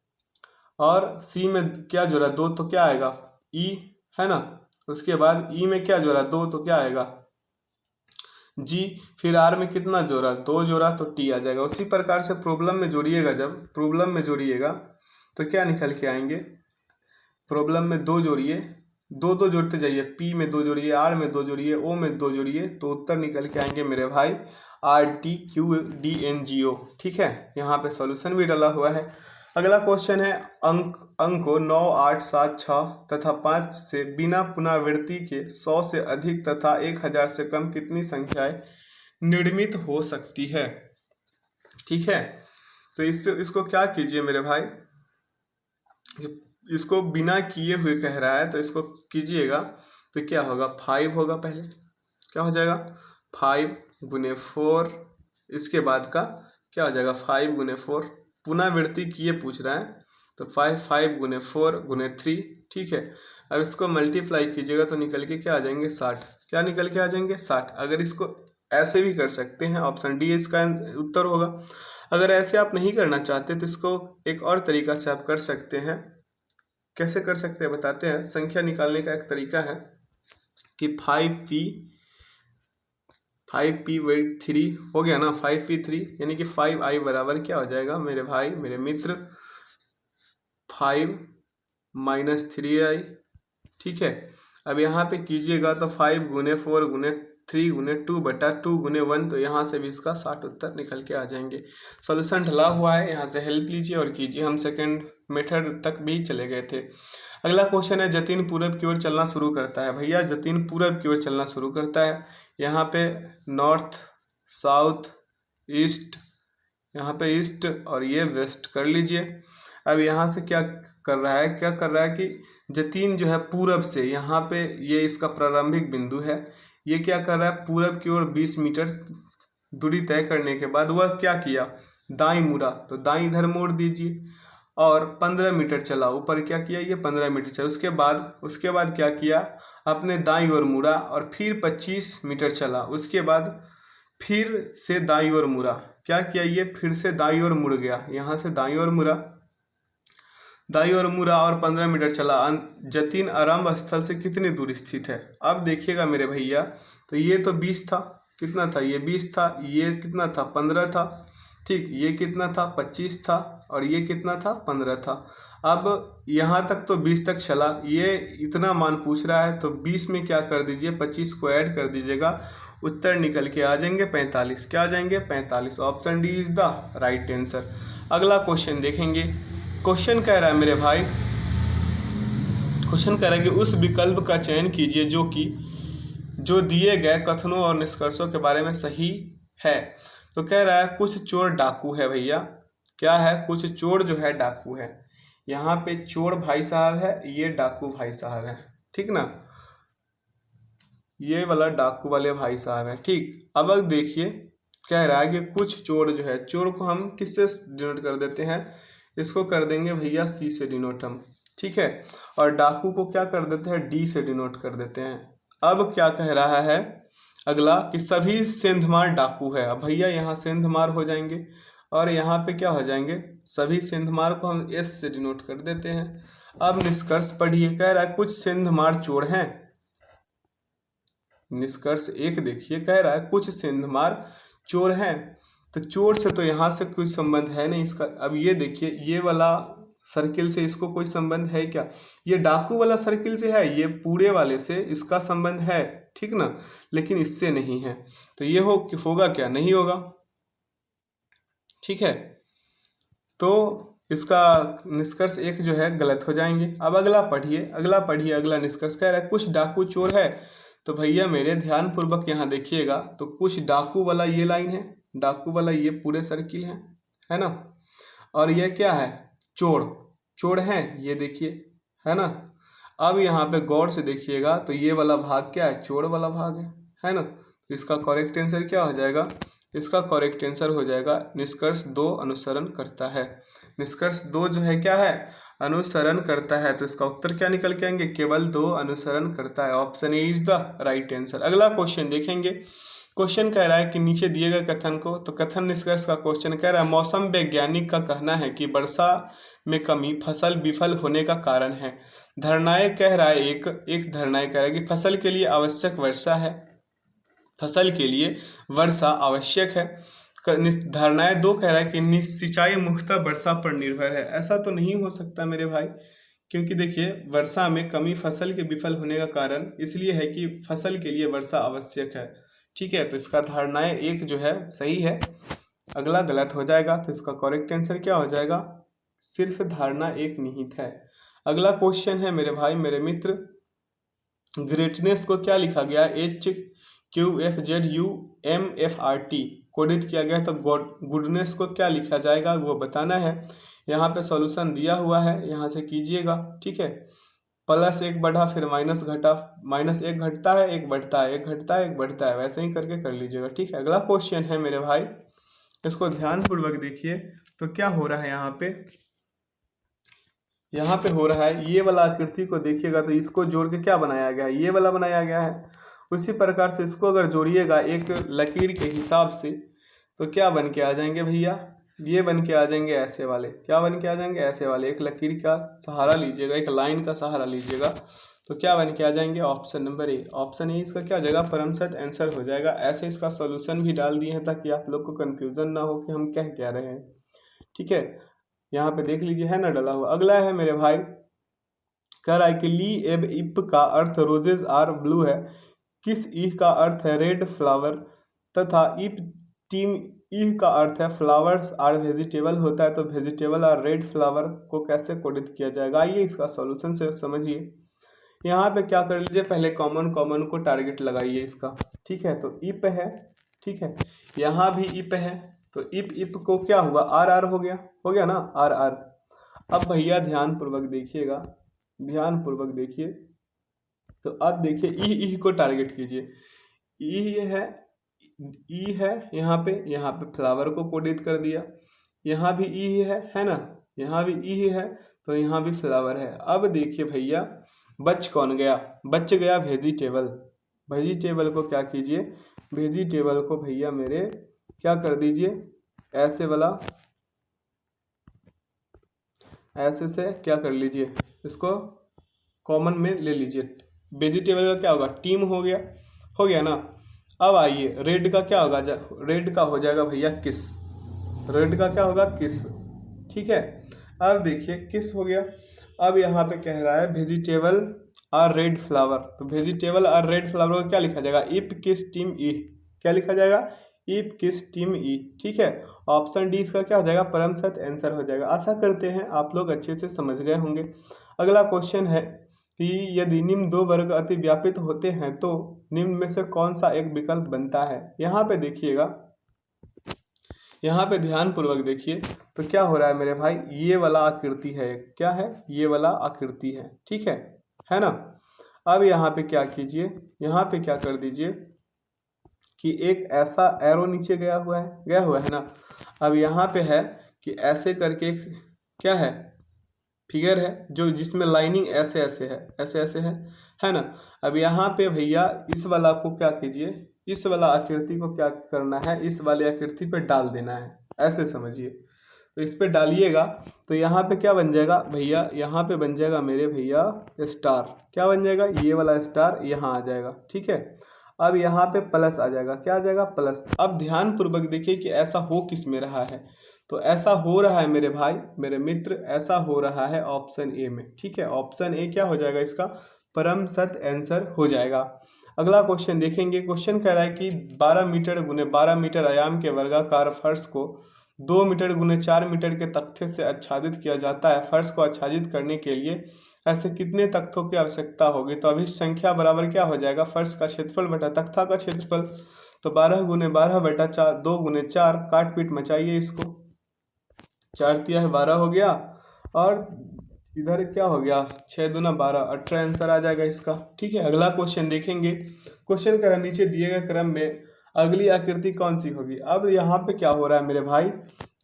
और सी में क्या जोड़ा, 2 तो क्या आएगा ई, है ना। उसके बाद ई में क्या जोड़ा, 2 तो क्या आएगा जी। फिर आर में कितना जोड़ा, 2 जोड़ा तो टी आ जाएगा। उसी प्रकार से प्रॉब्लम में जोड़िएगा, जब प्रॉब्लम में जोड़िएगा तो क्या निकल के आएंगे, प्रॉब्लम में 2 जोड़िए, 2 जोड़ते जाइए, पी में 2 जोड़िए, आर में 2 जोड़िए, ओ में 2 जोड़िए, तो उत्तर निकल के आएंगे मेरे भाई RTQDNGO। ठीक है, यहाँ पे सॉल्यूशन भी डाला हुआ है। अगला क्वेश्चन है, अंकों 9, 8, 7, 6 तथा 5 से बिना पुनरावृत्ति के 100 से अधिक तथा 1000 से कम कितनी संख्याएं निर्मित हो सकती है। ठीक है, तो इसको क्या कीजिए मेरे भाई, इसको बिना किए हुए कह रहा है तो इसको कीजिएगा तो क्या होगा, 5 होगा, पहले क्या हो जाएगा 5 गुने 4, इसके बाद का क्या हो जाएगा 5 गुने 4, पुनरावृत्ति किए पूछ रहा है तो 5 गुने 4 गुने 3। ठीक है, अब इसको मल्टीप्लाई कीजिएगा तो निकल के क्या आ जाएंगे 60, क्या निकल के आ जाएंगे 60। अगर इसको ऐसे भी कर सकते हैं, ऑप्शन डी इसका उत्तर होगा। अगर ऐसे आप नहीं करना चाहते तो इसको एक और तरीका से आप कर सकते हैं। कैसे कर सकते हैं बताते हैं। संख्या निकालने का एक तरीका है कि 5p/3 हो गया ना, 5p3 यानी कि 5i बराबर क्या हो जाएगा मेरे भाई मेरे मित्र 5 - 3i। ठीक है, अब यहाँ पे कीजिएगा तो 5 गुने 4 गुने 3 गुने 2/2 गुने 1, तो यहाँ से भी इसका 60 उत्तर निकल के आ जाएंगे। सॉल्यूशन ढला हुआ है, यहाँ से हेल्प लीजिए और कीजिए। हम सेकंड मेथड तक भी चले गए थे। अगला क्वेश्चन है, जतिन पूरब की ओर चलना शुरू करता है। भैया जतिन पूरब की ओर चलना शुरू करता है, यहाँ पे नॉर्थ, साउथ, ईस्ट, यहाँ पे ईस्ट और ये वेस्ट कर लीजिए। अब यहाँ से क्या कर रहा है, क्या कर रहा है कि जतिन जो है पूरब से, यहाँ पे ये इसका प्रारंभिक बिंदु है, ये क्या कर रहा है पूरब की ओर 20 मीटर दूरी तय करने के बाद वह क्या किया, दाईं मुड़ा, तो दाईं इधर मोड़ दीजिए और 15 मीटर चला, ऊपर क्या किया ये 15 मीटर चला। उसके बाद क्या किया, अपने दाईं ओर मुड़ा और फिर 25 मीटर चला। उसके बाद फिर से दाईं ओर मुड़ा, क्या किया ये फिर से दाईं ओर मुड़ गया, यहाँ से दाईं ओर मुड़ा और 15 मीटर चला। जतिन आरंभ स्थल से कितनी दूर स्थित है। अब देखिएगा मेरे भैया, तो ये तो 20 था, कितना था ये 20 था, ये कितना था 15 था, ठीक, ये कितना था 25 था और ये कितना था 15 था। अब यहाँ तक तो 20 तक चला, ये इतना मान पूछ रहा है तो 20 में क्या कर दीजिए 25 को ऐड कर दीजिएगा, उत्तर निकल के आ जाएंगे 45। क्या आ जाएंगे 45। Option D is the right answer. अगला क्वेश्चन देखेंगे। क्वेश्चन कह रहा है मेरे भाई, क्वेश्चन कह रहा है कि उस विकल्प का चयन कीजिए जो दिए गए कथनों और निष्कर्षों के बारे में सही है। तो कह रहा है कुछ चोर डाकू है। भैया क्या है, कुछ चोर जो है डाकू है। यहाँ पे चोर भाई साहब है, ये डाकू भाई साहब है, ठीक ना, ये वाला डाकू वाले भाई साहब है। ठीक, अब देखिए कह रहा है कि कुछ चोर जो है, चोर को हम किससे डिनोट कर देते हैं, इसको कर देंगे भैया सी से डिनोट हम, ठीक है, और डाकू को क्या कर देते हैं डी से डिनोट कर देते हैं। अब क्या कह रहा है अगला कि सभी सेंधमार डाकू है। अब भैया यहाँ सेंधमार हो जाएंगे और यहाँ पे क्या हो जाएंगे, सभी सेंधमार को हम एस से डिनोट कर देते हैं। अब निष्कर्ष पढ़िए, कह रहा है कुछ सेंधमार चोर हैं। निष्कर्ष एक देखिए, कह रहा है कुछ सेंधमार चोर हैं, तो चोर से तो यहाँ से कोई संबंध है नहीं इसका। अब ये देखिए, ये वाला सर्किल से इसको कोई संबंध है क्या, ये डाकू वाला सर्किल से है, ये पूरे वाले से इसका संबंध है, ठीक ना, लेकिन इससे नहीं है, तो ये होगा क्या, नहीं होगा, ठीक है। तो इसका निष्कर्ष एक जो है गलत हो जाएंगे। अब अगला पढ़िए, अगला निष्कर्ष कह रहा है कुछ डाकू चोर है। तो भैया मेरे ध्यान पूर्वक यहाँ देखिएगा, तो कुछ डाकू वाला ये लाइन है, डाकू वाला ये पूरे सर्किल है ना, और ये क्या है चोर है, ये देखिए, है ना। अब यहाँ पे गौर से देखिएगा तो ये वाला भाग क्या है, चोर वाला भाग है ना। तो इसका करेक्ट आंसर क्या हो जाएगा, इसका करेक्ट आंसर हो जाएगा निष्कर्ष 2 अनुसरण करता है। निष्कर्ष 2 जो है क्या है, अनुसरण करता है, तो इसका उत्तर क्या निकल के आएंगे, केवल 2 अनुसरण करता है। Option A is the right answer. अगला क्वेश्चन देखेंगे, क्वेश्चन कह रहा है कि नीचे दिए गए कथन को, तो कथन निष्कर्ष का क्वेश्चन कह रहा है मौसम वैज्ञानिक का कहना है कि वर्षा में कमी फसल विफल होने का कारण है। धारणाएं कह रहा है एक धारणाएं कह रहा है कि फसल के लिए आवश्यक वर्षा है, फसल के लिए वर्षा आवश्यक है। धारणाएं दो कह रहा है कि सिंचाई मुख्यतः वर्षा पर निर्भर है। ऐसा तो नहीं हो सकता मेरे भाई, क्योंकि देखिए वर्षा में कमी फसल के विफल होने का कारण इसलिए है कि फसल के लिए वर्षा आवश्यक है। ठीक है, तो इसका धारणाएं एक जो है सही है, अगला गलत हो जाएगा। तो इसका करेक्ट आंसर क्या हो जाएगा, सिर्फ धारणा एक निहित है। अगला क्वेश्चन है मेरे भाई मेरे मित्र, ग्रेटनेस को क्या लिखा गया, HQFZUMFRT कोडित किया गया, तो गुडनेस को क्या लिखा जाएगा वो बताना है। यहाँ पे सॉल्यूशन दिया हुआ है, यहाँ से कीजिएगा। ठीक है, प्लस एक बढ़ा फिर माइनस घटा, माइनस एक घटता है एक बढ़ता है, एक घटता है एक बढ़ता है, वैसे ही करके कर लीजिएगा। ठीक है, अगला क्वेश्चन है मेरे भाई, इसको ध्यान पूर्वक देखिए। तो क्या हो रहा है यहाँ पे हो रहा है, ये वाला आकृति को देखिएगा तो इसको जोड़ के क्या बनाया गया है, ये वाला बनाया गया है। उसी प्रकार से इसको अगर जोड़िएगा एक लकीर के हिसाब से तो क्या बन के आ जाएंगे भैया, ये बन के आ जाएंगे ऐसे वाले। क्या बन के आ जाएंगे, ऐसे वाले। एक लकीर का सहारा लीजिएगा, एक लाइन का सहारा लीजिएगा, तो क्या बन के आ जाएंगे, ऑप्शन नंबर ए। ऑप्शन ए इसका क्या हो जाएगा, परमसत आंसर हो जाएगा। ऐसे इसका सॉल्यूशन भी डाल दिए हैं ताकि आप लोग को कंफ्यूजन ना हो कि हम क्या रहे हैं। ठीक है, यहाँ पे देख लीजिए, है ना डला हुआ। अगला है मेरे भाई, कह रहा है कि ली एब इप का अर्थ रोजेज आर ब्लू है, किस ई का अर्थ है रेड फ्लावर, तथा इप टीम ई का अर्थ है फ्लावर्स आर वेजिटेबल होता है, तो वेजिटेबल और रेड फ्लावर को कैसे कोडित किया जाएगा। आइए इसका सॉल्यूशन से समझिए। यहाँ पे क्या कर लीजिए, पहले कॉमन को टारगेट लगाइए इसका। ठीक है, तो इप है, ठीक है, यहाँ भी इप है, तो इप को क्या हुआ, आर आर हो गया ना, आर आर। अब भैया ध्यान पूर्वक देखिएगा, ध्यान पूर्वक देखिए। तो अब देखिए ई को टारगेट कीजिए, ई है यहाँ पे फ्लावर को कोडित कर दिया, यहाँ भी ई है ना, यहाँ भी ई है, तो यहाँ भी फ्लावर है। अब देखिए भैया बच कौन गया, बच गया वेजिटेबल। वेजिटेबल को क्या कीजिए, वेजिटेबल को भैया मेरे क्या कर दीजिए, ऐसे वाला, ऐसे से क्या कर लीजिए, इसको कॉमन में ले लीजिए। वेजिटेबल का क्या होगा, टीम हो गया ना। अब आइए रेड का क्या होगा, रेड का हो जाएगा भैया किस, रेड का क्या होगा, किस। ठीक है, अब देखिए किस हो गया। अब यहाँ पे कह रहा है वेजिटेबल और रेड फ्लावर, तो वेजिटेबल और रेड फ्लावर को क्या लिखा जाएगा, इप किस टीम ई, क्या लिखा जाएगा, इप किस टीम ई। ठीक है, ऑप्शन डी इसका क्या हो जाएगा, परम सत्य आंसर हो जाएगा। आशा करते हैं आप लोग अच्छे से समझ गए होंगे। अगला क्वेश्चन है कि यदि निम्न दो वर्ग अति व्यापित होते हैं तो निम्न में से कौन सा एक विकल्प बनता है। यहाँ पे देखिएगा, यहाँ पे ध्यान पूर्वक देखिए, तो क्या हो रहा है मेरे भाई, ये वाला आकृति है, क्या है, ये वाला आकृति है। ठीक है ना। अब यहाँ पे क्या कीजिए, यहाँ पे क्या कर दीजिए कि एक ऐसा एरो नीचे गया हुआ है ना। अब यहाँ पे है कि ऐसे करके एक क्या है, फिगर है जो जिसमें लाइनिंग ऐसे ऐसे है ना। अब यहाँ पे भैया इस वाला को क्या कीजिए, इस वाला आकृति को क्या करना है, इस वाले आकृति पे डाल देना है, ऐसे समझिए। तो इस पे डालिएगा तो यहाँ पे क्या बन जाएगा भैया, यहाँ पे बन जाएगा मेरे भैया स्टार। क्या बन जाएगा, ये वाला स्टार यहाँ आ जाएगा। ठीक है, अब यहाँ पे प्लस आ जाएगा, क्या आ जाएगा, प्लस। अब ध्यान पूर्वक देखिए कि ऐसा हो किस में रहा है, तो ऐसा हो रहा है मेरे भाई मेरे मित्र, ऐसा हो रहा है ऑप्शन ए में। ठीक है, ऑप्शन ए क्या हो जाएगा, इसका परम सत्य आंसर हो जाएगा। अगला क्वेश्चन देखेंगे। क्वेश्चन कह रहा है कि 12 मीटर गुने 12 मीटर आयाम के वर्गाकार फर्श को 2 मीटर गुने 4 मीटर के तख्ते से आच्छादित किया जाता है। फर्श को आच्छादित करने के लिए ऐसे कितने तख्तों की आवश्यकता होगी। तो अभी संख्या बराबर क्या हो जाएगा, फर्श का क्षेत्रफल बटा तख्ता का क्षेत्रफल। तो 12 गुने 12 बटा 4, 2 गुने 4, काट पीट मचाइए इसको, 4 तिया है 12 हो गया, और इधर क्या हो गया, 6 दूना 12, 18 आंसर आ जाएगा इसका। ठीक है, अगला क्वेश्चन देखेंगे। क्वेश्चन का नीचे दिए गए क्रम में अगली आकृति कौन सी होगी। अब यहाँ पे क्या हो रहा है मेरे भाई,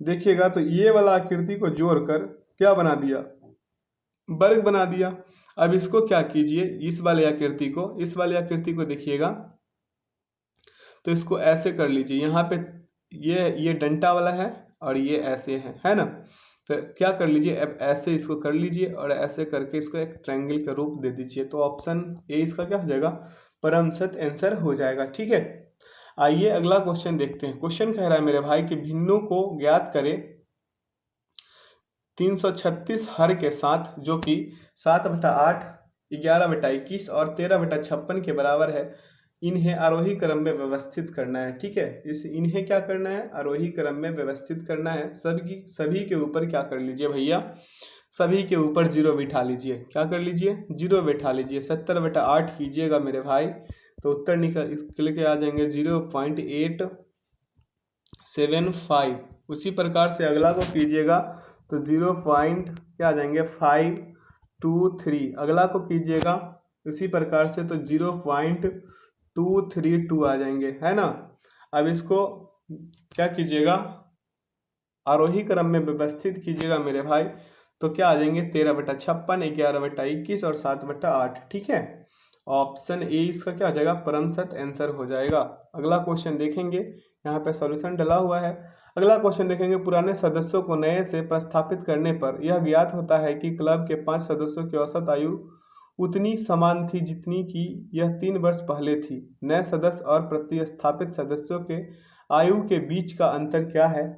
देखिएगा तो ये वाला आकृति को जोड़कर क्या बना दिया, वर्ग बना दिया। अब इसको क्या कीजिए, इस वाले आकृति को देखिएगा तो इसको ऐसे कर लीजिए, यहाँ पे ये डंटा वाला है और ये ऐसे है ना। तो क्या कर लीजिए, अब ऐसे इसको कर लीजिए और ऐसे करके इसको एक ट्रायंगल का रूप दे दीजिए। तो ऑप्शन ए इसका क्या हो जाएगा, परमसत आंसर हो जाएगा। ठीक है, आइए अगला क्वेश्चन देखते हैं। क्वेश्चन कह रहा है मेरे भाई कि भिन्नों को ज्ञात करें 336 हर के साथ जो कि 7/8, 11/21 और 13/56 के बराबर है। इन्हें आरोही क्रम में व्यवस्थित करना है। ठीक है, इन्हें क्या करना है, आरोही क्रम में व्यवस्थित करना है। सभी के ऊपर क्या कर लीजिए भैया, सभी के ऊपर 0 बिठा लीजिए। क्या कर लीजिए, 0 बिठा लीजिए। 70/8 कीजिएगा मेरे भाई, तो उत्तर निकल के आ जाएंगे 0.875। उसी प्रकार से अगला को कीजिएगा तो 0. क्या आ जाएंगे 523। अगला को कीजिएगा उसी प्रकार से तो 0.232 आ जाएंगे, है ना। अब इसको क्या कीजिएगा, आरोही क्रम में व्यवस्थित कीजिएगा मेरे भाई, तो क्या आ जाएंगे 13/56, 11/21 और 7/8। ठीक है, ऑप्शन ए इसका क्या आ जाएगा, परमसत आंसर हो जाएगा। अगला क्वेश्चन देखेंगे, यहाँ पे सॉल्यूशन डला हुआ है। अगला क्वेश्चन देखेंगे, पुराने सदस्यों को नए से प्रस्थापित करने पर यह ज्ञात होता है कि क्लब के 5 सदस्यों की औसत आयु उतनी समान थी जितनी कि यह 3 वर्ष पहले थी। नए सदस्य और प्रतिस्थापित सदस्यों के आयु के बीच का अंतर क्या है,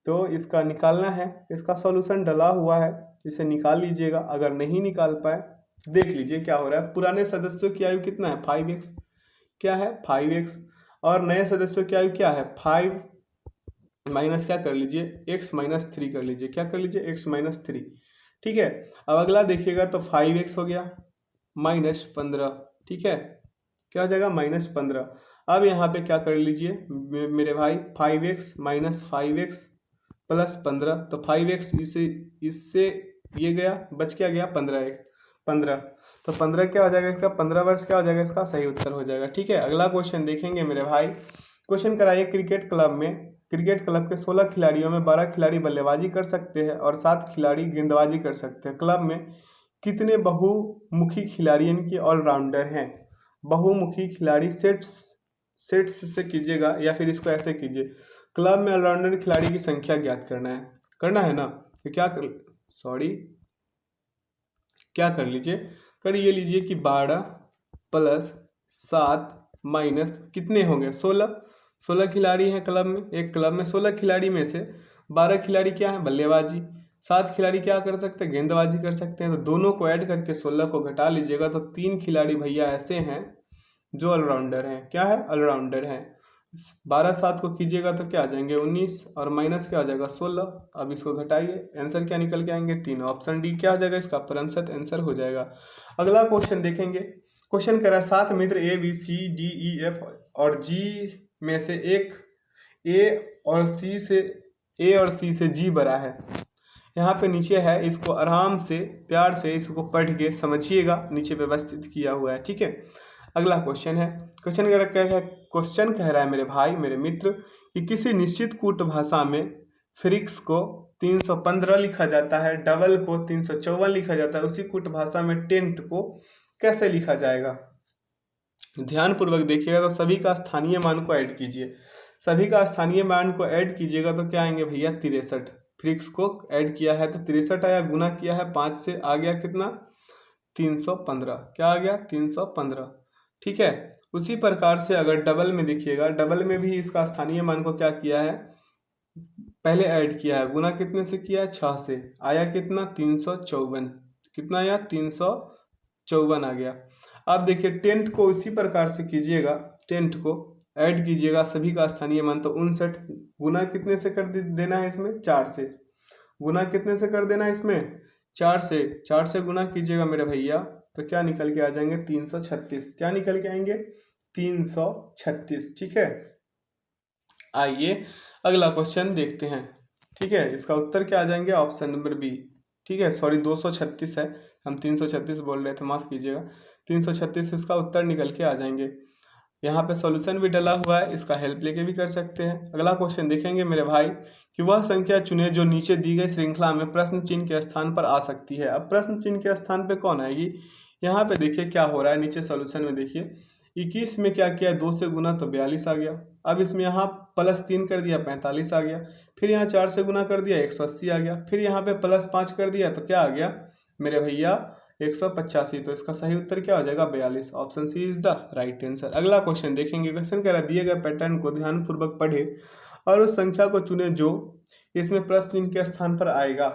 तो इसका निकालना है। इसका सॉल्यूशन डला हुआ है, इसे निकाल लीजिएगा। अगर नहीं निकाल पाए देख लीजिए क्या हो रहा है। पुराने सदस्यों की आयु कितना है, 5x, क्या है 5x, और नए सदस्यों की आयु क्या है 5 माइनस क्या कर लीजिए x-3 कर लीजिए। क्या कर लीजिए x-3। ठीक है, अब अगला देखिएगा तो 5x हो गया -15। ठीक है, क्या हो जाएगा -15। अब यहाँ पे क्या कर लीजिए मेरे भाई, 5x - 5x + 15, तो 5x इससे ये गया, बच क्या गया 15। तो 15 क्या हो जाएगा इसका, 15 वर्ष क्या हो जाएगा इसका, सही उत्तर हो जाएगा। ठीक है, अगला क्वेश्चन देखेंगे मेरे भाई। क्वेश्चन कराइए, क्रिकेट क्लब के 16 खिलाड़ियों में 12 खिलाड़ी बल्लेबाजी कर सकते हैं और 7 खिलाड़ी गेंदबाजी कर सकते हैं। क्लब में कितने बहुमुखी खिलाड़ी इनके ऑलराउंडर हैं। बहुमुखी खिलाड़ी सेट्स से कीजिएगा या फिर इसको ऐसे कीजिए, क्लब में ऑलराउंडर खिलाड़ी की संख्या ज्ञात करना है ना। तो क्या कर लीजिए, कर ये लीजिए कि 12 + 7 - कितने होंगे 16 खिलाड़ी हैं क्लब में। एक क्लब में 16 खिलाड़ी में से 12 खिलाड़ी क्या है, बल्लेबाजी, 7 खिलाड़ी क्या कर सकते हैं, गेंदबाजी कर सकते हैं। तो दोनों को ऐड करके 16 को घटा लीजिएगा, तो 3 खिलाड़ी भैया ऐसे हैं जो ऑलराउंडर हैं। क्या है, ऑलराउंडर हैं। 12 7 को कीजिएगा तो क्या आ जाएंगे 19 और माइनस क्या आ जाएगा 16। अब इसको घटाइए, आंसर क्या निकल के आएंगे 3। ऑप्शन डी क्या हो जाएगा इसका, परमसत आंसर हो जाएगा। अगला क्वेश्चन देखेंगे। क्वेश्चन करा 7 मित्र ABCDEF और G में से एक ए और सी से G बड़ा है। यहाँ पे नीचे है, इसको आराम से प्यार से इसको पढ़ के समझिएगा, नीचे व्यवस्थित किया हुआ है। ठीक है, अगला क्वेश्चन है। क्वेश्चन कह रहा है मेरे भाई मेरे मित्र कि किसी निश्चित कूट भाषा में फ्रिक्स को 315 लिखा जाता है, डबल को 354 लिखा जाता है। उसी कूट भाषा में टेंट को कैसे लिखा जाएगा। ध्यान पूर्वक देखिएगा, तो सभी का स्थानीय मान को ऐड कीजिए। सभी का स्थानीय मान को ऐड कीजिएगा तो क्या आएंगे भैया 63। फ्रिक्स को ऐड किया है तो 63 आया, गुना किया है 5 से आ गया कितना 315। क्या आ गया 315। ठीक है, उसी प्रकार से अगर डबल में देखिएगा, डबल में भी इसका स्थानीय मान को क्या किया है, पहले ऐड किया है, गुना कितने से किया है 6 से, आया कितना 354। कितना आया 354 आ गया। अब देखिए टेंट को उसी प्रकार से कीजिएगा, टेंट को ऐड कीजिएगा सभी का स्थानीय मान, तो 59 गुना कितने से कर देना है इसमें 4 से, गुना कितने से कर देना है इसमें 4 से गुना कीजिएगा मेरे भैया, तो क्या निकल के आ जाएंगे 336। क्या निकल के आएंगे 336। ठीक है, आइए अगला क्वेश्चन देखते हैं। ठीक है, इसका उत्तर क्या आ जाएंगे, ऑप्शन नंबर बी। ठीक है, सॉरी 236 है, हम 336 बोल रहे थे, माफ़ कीजिएगा। 336 इसका उत्तर निकल के आ जाएंगे। यहाँ पे सॉल्यूशन भी डला हुआ है, इसका हेल्प लेके भी कर सकते हैं। अगला क्वेश्चन देखेंगे मेरे भाई कि वह संख्या चुने जो नीचे दी गई श्रृंखला में प्रश्न चिन्ह के स्थान पर आ सकती है। अब प्रश्न चिन्ह के स्थान पे कौन आएगी, यहाँ पे देखिए क्या हो रहा है, नीचे सॉल्यूशन में देखिए 21 में क्या किया, 2 से गुना तो 42 आ गया। अब इसमें यहाँ +3 कर दिया 45 आ गया। फिर यहाँ 4 से गुना कर दिया 180 आ गया। फिर यहाँ पे +5 कर दिया तो क्या आ गया मेरे भैया 185। तो इसका सही उत्तर क्या हो जाएगा 42। Option C is the right answer. अगला क्वेश्चन देखेंगे। क्वेश्चन कह रहा है दिए गए पैटर्न को ध्यानपूर्वक पढ़े और उस संख्या को चुने जो इसमें प्लस चिन्ह के स्थान पर आएगा।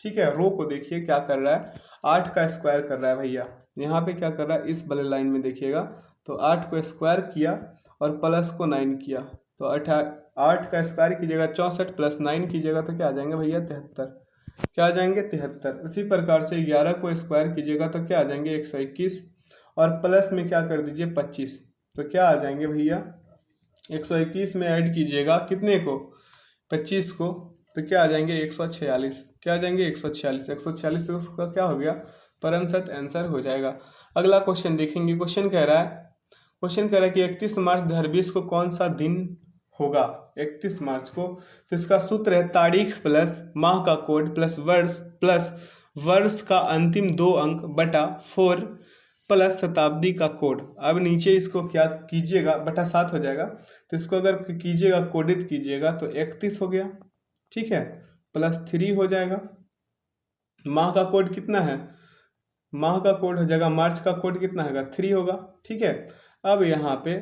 ठीक है, रो को देखिए क्या कर रहा है, 8 का स्क्वायर कर रहा है भैया। यहाँ पे क्या कर रहा है, इस वाले लाइन में देखिएगा तो 8 को स्क्वायर किया और प्लस को 9 किया तो 8 का स्क्वायर कीजिएगा 64 प्लस 9 कीजिएगा तो क्या आ जाएंगे भैया 73। क्या आ जाएंगे 73। उसी प्रकार से 11 को स्क्वायर कीजिएगा तो क्या आ जाएंगे 121 और प्लस में क्या कर दीजिए 25 तो क्या आ जाएंगे भैया 121 में ऐड कीजिएगा कितने को 25 को तो क्या आ जाएंगे 146। क्या आ जाएंगे 146। 146 उसका क्या हो गया परम सत्य आंसर हो जाएगा। अगला क्वेश्चन देखेंगे। क्वेश्चन कह रहा है कि 31 मार्च 2020 को कौन सा दिन होगा। 31 मार्च को तो इसका सूत्र है तारीख प्लस माह का कोड प्लस वर्ष का अंतिम 2 अंक बटा 4 प्लस शताब्दी का कोड। अब नीचे इसको क्या कीजिएगा बटा 7 हो जाएगा तो इसको अगर कीजिएगा कोडित कीजिएगा तो 31 हो गया। ठीक है, +3 हो जाएगा। माह का कोड कितना है, माह का कोड हो जाएगा, मार्च का कोड कितना होगा 3 होगा। ठीक है, अब यहाँ पे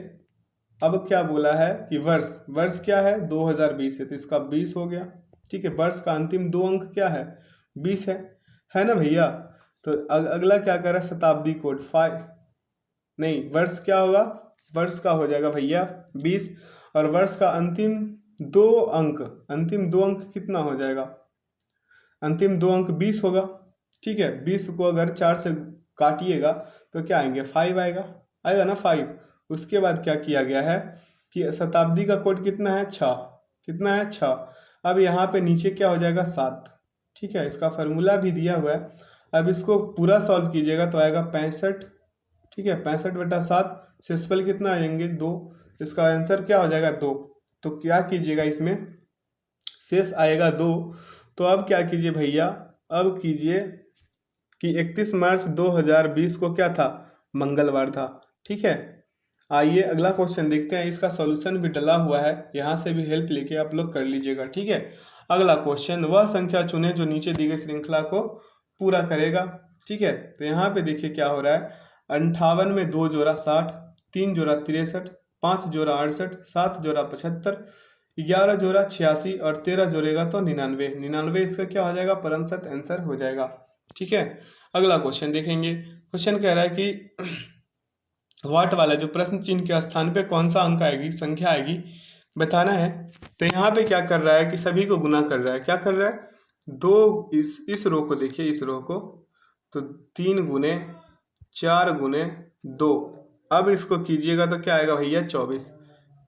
अब क्या बोला है कि वर्ष क्या है 2020 है तो इसका 20 हो गया। ठीक है, वर्ष का अंतिम 2 अंक क्या है 20 है ना भैया। तो अगला क्या कर रहा है शताब्दी कोड 5 नहीं, वर्ष क्या होगा, वर्ष का हो जाएगा भैया 20 और वर्ष का अंतिम 2 अंक कितना हो जाएगा, अंतिम 2 अंक 20 होगा। ठीक है, 20 को अगर 4 से काटिएगा तो क्या आएंगे 5 आएगा ना 5। उसके बाद क्या किया गया है कि शताब्दी का कोड कितना है 6, कितना है 6। अब यहाँ पे नीचे क्या हो जाएगा 7। ठीक है, इसका फार्मूला भी दिया हुआ है। अब इसको पूरा सॉल्व कीजिएगा तो आएगा 65। ठीक है, 65/7 शेषफल कितना आएंगे 2। इसका आंसर क्या हो जाएगा 2। तो क्या कीजिएगा इसमें शेष आएगा 2। तो अब क्या कीजिए भैया, अब कीजिए कि 31 मार्च 2020 को क्या था मंगलवार था। ठीक है, आइए अगला क्वेश्चन देखते हैं। इसका सॉल्यूशन भी डला हुआ है, यहाँ से भी हेल्प लेके आप लोग कर लीजिएगा। ठीक है, अगला क्वेश्चन वह संख्या चुने जो नीचे दी गई श्रृंखला को पूरा करेगा। ठीक है, तो यहाँ पे देखिए क्या हो रहा है 58 में 2 जोड़ा 60, 3 जोड़ा 63, 5 जोड़ा 68, 7 जोड़ा 75, 11 जोड़ा 86 और 13 जोड़ेगा तो 99 इसका क्या हो जाएगा परम सत्य आंसर हो जाएगा। ठीक है, अगला क्वेश्चन देखेंगे। क्वेश्चन कह रहा है कि वाट वाला जो प्रश्न चिन्ह के स्थान पे कौन सा अंक आएगी, संख्या आएगी बताना है। तो यहाँ पे क्या कर रहा है कि सभी को गुना कर रहा है। क्या कर रहा है 2 इस रो को देखिए, इस रो को तो 3 गुने 4 गुने 2। अब इसको कीजिएगा तो क्या आएगा भैया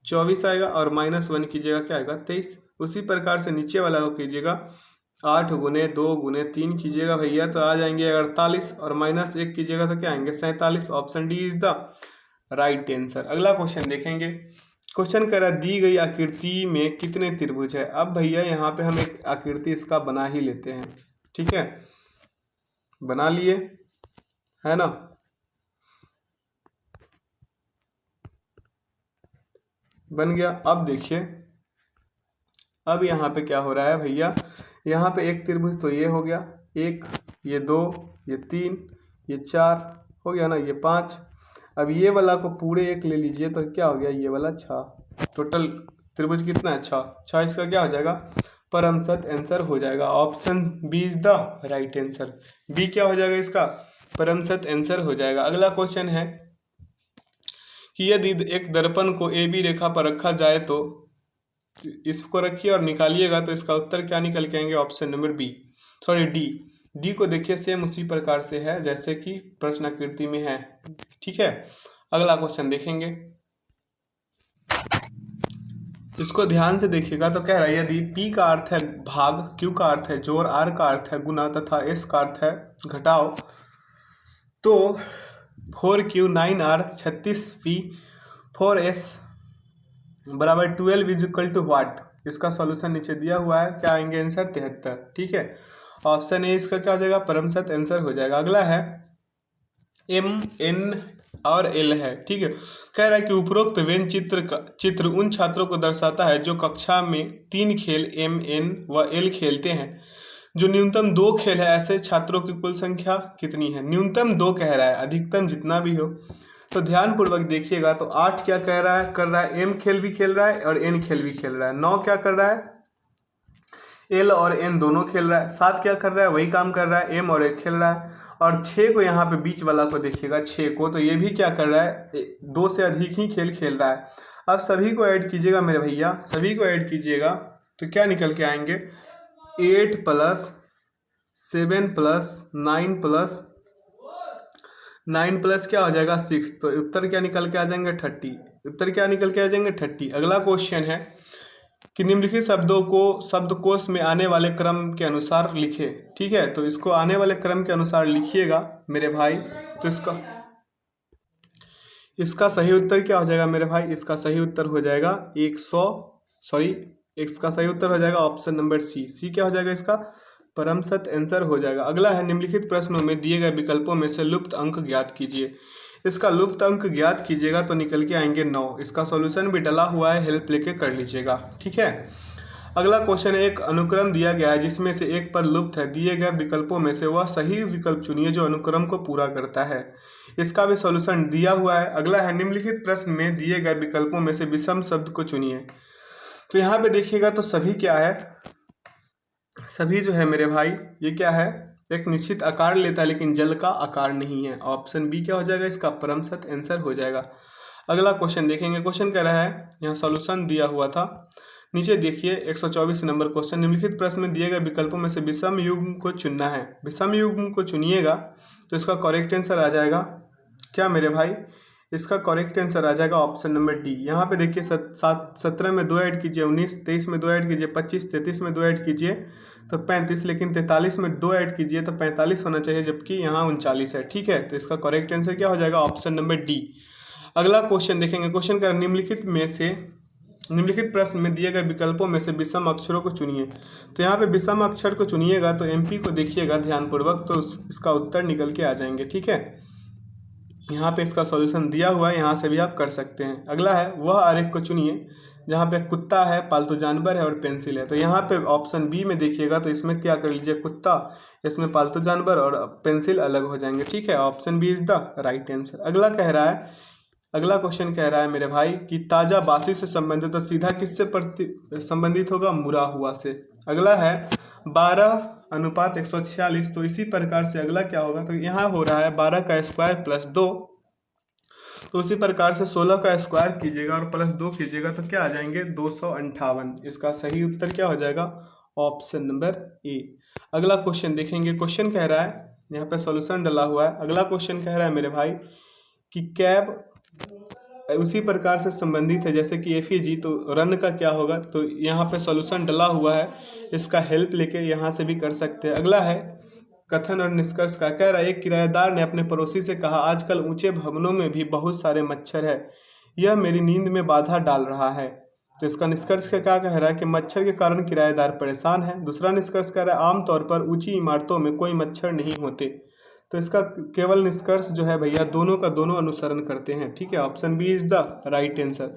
24 आएगा और -1 कीजिएगा क्या आएगा 23। उसी प्रकार से नीचे वाला को कीजिएगा 8 गुने 2 गुने 3 कीजिएगा भैया तो आ जाएंगे 48 और -1 कीजिएगा तो क्या आएंगे 47। Option D is the right answer. अगला क्वेश्चन देखेंगे। क्वेश्चन कह रहा है दी गई आकृति में कितने त्रिभुज है। अब भैया यहाँ पे हम एक आकृति इसका बना ही लेते हैं। ठीक है, बना लिए है ना। बन गया। अब देखिए अब यहाँ पे क्या हो रहा है भैया, यहाँ पे एक त्रिभुज तो ये हो गया 1, ये 2, ये 3, ये 4 हो गया ना, ये 5। अब ये वाला को पूरे एक ले लीजिए तो क्या हो गया ये वाला 6। टोटल त्रिभुज कितना है 6। इसका क्या हो जाएगा परम सत्य आंसर हो जाएगा। Option B is the right answer. B क्या हो जाएगा इसका परम सत्य आंसर हो जाएगा। अगला क्वेश्चन है कि यदि एक दर्पण को ए बी रेखा पर रखा जाए तो इसको रखिए और निकालिएगा तो इसका उत्तर क्या निकल के आएंगे ऑप्शन नंबर डी को देखिए सेम उसी प्रकार से है जैसे कि प्रश्नाकृति में है। ठीक है, अगला क्वेश्चन देखेंगे। इसको ध्यान से देखिएगा तो कह रहा है यदि P का अर्थ है भाग, Q का अर्थ है जोड़, R का अर्थ है गुना तथा S का अर्थ है घटाओ तो 4Q 9R 36P 4S बराबर 12 इज इक्वल टू व्हाट। इसका सॉल्यूशन नीचे दिया हुआ है, क्या आएंगे आंसर 73। ठीक है, ऑप्शन ए इसका क्या हो जाएगा परम सत्य आंसर हो जाएगा। अगला है MN और एल है, ठीक है। कह रहा है कि उपरोक्त व्यंग चित्र उन छात्रों को दर्शाता है जो कक्षा में 3 खेल एम, एन व एल खेलते हैं। जो न्यूनतम 2 खेल है, ऐसे छात्रों की कुल संख्या कितनी है? न्यूनतम 2 कह रहा है, अधिकतम जितना भी हो। तो ध्यान पूर्वक देखिएगा, तो 8 क्या कह रहा है, कर रहा है एम खेल भी खेल रहा है और एन खेल भी खेल रहा है। 9 क्या कर रहा है, एल और एन दोनों खेल रहा है। 7 क्या कर रहा है, वही काम कर रहा है, एम और एल खेल रहा है। और 6 को यहाँ पे बीच वाला को देखिएगा, 6 को, तो ये भी क्या कर रहा है, 2 से अधिक ही खेल खेल रहा है। अब सभी को ऐड कीजिएगा मेरे भैया, सभी को ऐड कीजिएगा तो क्या निकल के आएंगे, 8 प्लस 7 प्लस 9 प्लस क्या हो जाएगा 6, तो उत्तर क्या निकल के आ जाएंगे 30। उत्तर क्या निकल के आ जाएंगे 30। अगला क्वेश्चन है कि निम्नलिखित शब्दों को शब्दकोश में आने वाले क्रम के अनुसार लिखे। ठीक है, तो इसको आने वाले क्रम के अनुसार लिखिएगा मेरे भाई। तो इसका सही उत्तर क्या हो जाएगा मेरे भाई, इसका सही उत्तर हो जाएगा 100, इसका सही उत्तर हो जाएगा ऑप्शन नंबर सी क्या हो जाएगा इसका परम सत्य आंसर हो जाएगा। अगला है निम्नलिखित प्रश्नों में दिए गए विकल्पों में से लुप्त अंक ज्ञात कीजिए। इसका लुप्त अंक ज्ञात कीजिएगा तो निकल के आएंगे 9। इसका सॉल्यूशन भी डला हुआ है, हेल्प लेके कर लीजिएगा, ठीक है। अगला क्वेश्चन, एक अनुक्रम दिया गया है जिसमें से एक पद लुप्त है, दिए गए विकल्पों में से वह सही विकल्प चुनिए जो अनुक्रम को पूरा करता है। इसका भी सॉल्यूशन दिया हुआ है। अगला है निम्नलिखित प्रश्न में दिए गए विकल्पों में से विषम शब्द को चुनिए। तो यहाँ पे देखिएगा तो सभी क्या है, सभी जो है मेरे भाई ये क्या है, एक निश्चित आकार लेता है लेकिन जल का आकार नहीं है। ऑप्शन बी क्या हो जाएगा इसका परम सत्य आंसर हो जाएगा। अगला क्वेश्चन देखेंगे, क्वेश्चन कह रहा है, यहाँ सॉल्यूशन दिया हुआ था, नीचे देखिए 124 नंबर क्वेश्चन, निम्नलिखित प्रश्न में दिए गए विकल्पों में से विषम युग्म को चुनना है। विषम युग्म को चुनिएगा तो इसका करेक्ट आंसर आ जाएगा क्या मेरे भाई, इसका करेक्ट आंसर आ जाएगा ऑप्शन नंबर डी। यहाँ पे देखिए 17 में 2 ऐड कीजिए 19, 23 में 2 ऐड कीजिए 25, 33 में 2 ऐड कीजिए तो 35, लेकिन 43 में 2 ऐड कीजिए तो 45 होना चाहिए, जबकि यहाँ 39 है। ठीक है, तो इसका करेक्ट आंसर क्या हो जाएगा ऑप्शन नंबर डी। अगला क्वेश्चन देखेंगे, क्वेश्चन का निम्नलिखित प्रश्न में दिए गए विकल्पों में से विषम अक्षरों को चुनिए। तो यहाँ पे विषम अक्षर को चुनिएगा तो एमपी को देखिएगा ध्यानपूर्वक, तो इसका उत्तर निकल के आ जाएंगे। ठीक है, यहाँ पे इसका सॉल्यूशन दिया हुआ है, यहाँ से भी आप कर सकते हैं। अगला है वह आरेख को चुनिए जहाँ पे कुत्ता है, पालतू जानवर है और पेंसिल है। तो यहाँ पे ऑप्शन बी में देखिएगा तो इसमें क्या कर लीजिए, कुत्ता, इसमें पालतू जानवर और पेंसिल अलग हो जाएंगे। ठीक है, option B is the right answer. अगला क्वेश्चन कह रहा है मेरे भाई कि ताजा बासी से संबंधित, तो सीधा किससे संबंधित होगा, मुरा हुआ से। अगला है 12:146, तो इसी प्रकार से अगला क्या होगा, तो यहाँ हो रहा है 12 का स्क्वायर प्लस 2, तो उसी प्रकार से 16 का स्क्वायर कीजिएगा और प्लस 2 कीजिएगा तो क्या आ जाएंगे 258। इसका सही उत्तर क्या हो जाएगा ऑप्शन नंबर ए। अगला क्वेश्चन देखेंगे, क्वेश्चन कह रहा है, यहाँ पे सॉल्यूशन डला हुआ है। अगला क्वेश्चन कह रहा है मेरे भाई कि कैब उसी प्रकार से संबंधित है जैसे कि एफईजी, तो रन का क्या होगा, तो यहाँ पे सॉल्यूशन डला हुआ है, इसका हेल्प लेके यहाँ से भी कर सकते हैं। अगला है कथन और निष्कर्ष का, कह रहा है एक किराएदार ने अपने पड़ोसी से कहा आजकल ऊंचे भवनों में भी बहुत सारे मच्छर है, यह मेरी नींद में बाधा डाल रहा है। तो इसका निष्कर्ष क्या कह रहा है कि मच्छर के कारण किराएदार परेशान है। दूसरा निष्कर्ष कह रहा है आमतौर पर ऊंची इमारतों में कोई मच्छर नहीं होते। तो इसका केवल निष्कर्ष जो है भैया दोनों का दोनों अनुसरण करते हैं। ठीक है, option B is the right answer.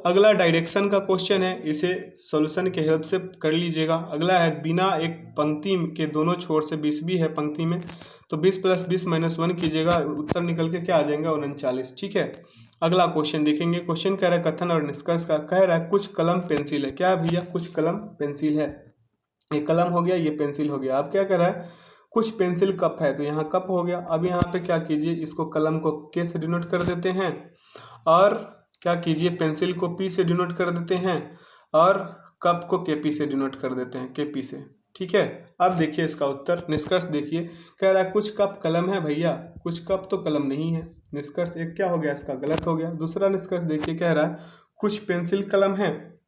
अगला डायरेक्शन का क्वेश्चन है, इसे सॉल्यूशन के हेल्प से कर लीजिएगा। अगला है बिना एक पंक्ति के दोनों छोर से 20 भी है पंक्ति में, तो 20 + 20 - 1 कीजिएगा, उत्तर निकल के क्या आ जाएगा 39। ठीक है, अगला क्वेश्चन देखेंगे, क्वेश्चन कह रहा है कथन और निष्कर्ष का, कह रहा है कुछ कलम पेंसिल है। क्या भैया, कुछ कलम पेंसिल है, ये कलम हो गया, ये पेंसिल हो गया। अब क्या कर रहा है, कुछ पेंसिल कप है, तो यहाँ कप हो गया। अब यहाँ पे क्या कीजिए, इसको कलम को के से डिनोट कर देते हैं और क्या कीजिए पेंसिल को पी से डिनोट कर देते हैं और कप को केपी से डिनोट कर देते हैं, केपी से। ठीक है, अब देखिए इसका उत्तर निष्कर्ष देखिए, कह रहा है कुछ कप कलम है भैया, कुछ कप तो कलम नहीं है। निष्कर्ष एक क्या हो गया, इसका गलत हो गया। दूसरा निष्कर्ष देखिए, कह रहा है कुछ पेंसिल कलम है,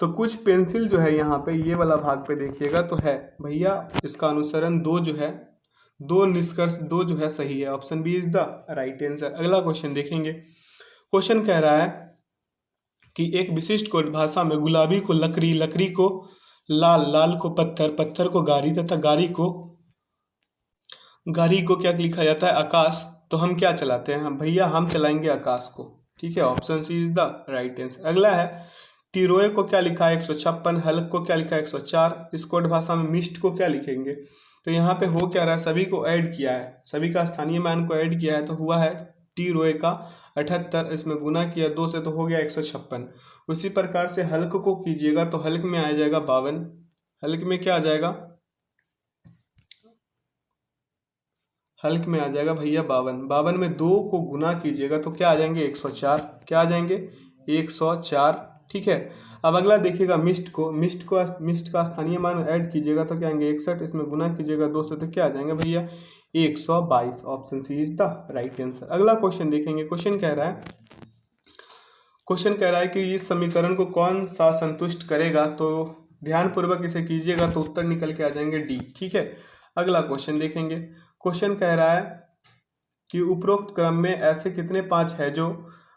तो कुछ पेंसिल जो है यहाँ पे ये वाला भाग पे देखिएगा तो है भैया, इसका अनुसरण 2 जो है, 2 निष्कर्ष 2 जो है सही है, option B is the right answer. अगला क्वेश्चन देखेंगे, क्वेश्चन कह रहा है कि एक विशिष्ट कोड भाषा में गुलाबी को लकड़ी, लकड़ी को लाल, लाल को पत्थर, पत्थर को गाड़ी तथा गाड़ी को गाड़ी को क्या लिखा जाता है, आकाश, तो हम क्या चलाते हैं भैया, हम चलाएंगे आकाश को, ठीक है, option C is the right answer. अगला है टिरोए को क्या लिखा है 156, हल्क को क्या लिखा है 104, इस कोड भाषा में मिस्ट को क्या लिखेंगे। तो यहाँ पे हो क्या रहा है, सभी को ऐड किया है, सभी का स्थानीय मान को ऐड किया है, तो हुआ है टिरोए का 78, इसमें गुना किया 2 से तो हो गया 156। उसी प्रकार से हल्क को कीजिएगा तो हल्क में आ जाएगा 52, हल्क में क्या आ जाएगा, हल्क में आ जाएगा भैया 52, 52 में 2 को गुना कीजिएगा तो क्या आ जाएंगे 104, क्या आ जाएंगे 104, ठीक है। अब अगला देखिएगा मिस्ट का स्थानीय मान ऐड कीजिएगा तो क्या आएंगे 61, इसमें गुना कीजिएगा 2 से तो क्या आ जाएंगे भैया 122, option C is the right answer. अगला क्वेश्चन देखेंगे, क्वेश्चन कह रहा है कि इस समीकरण को कौन सा संतुष्ट करेगा, तो ध्यानपूर्वक इसे कीजिएगा तो उत्तर निकल के आ जाएंगे डी, ठीक है। अगला क्वेश्चन देखेंगे, क्वेश्चन कह रहा है कि उपरोक्त क्रम में ऐसे कितने 5 है जो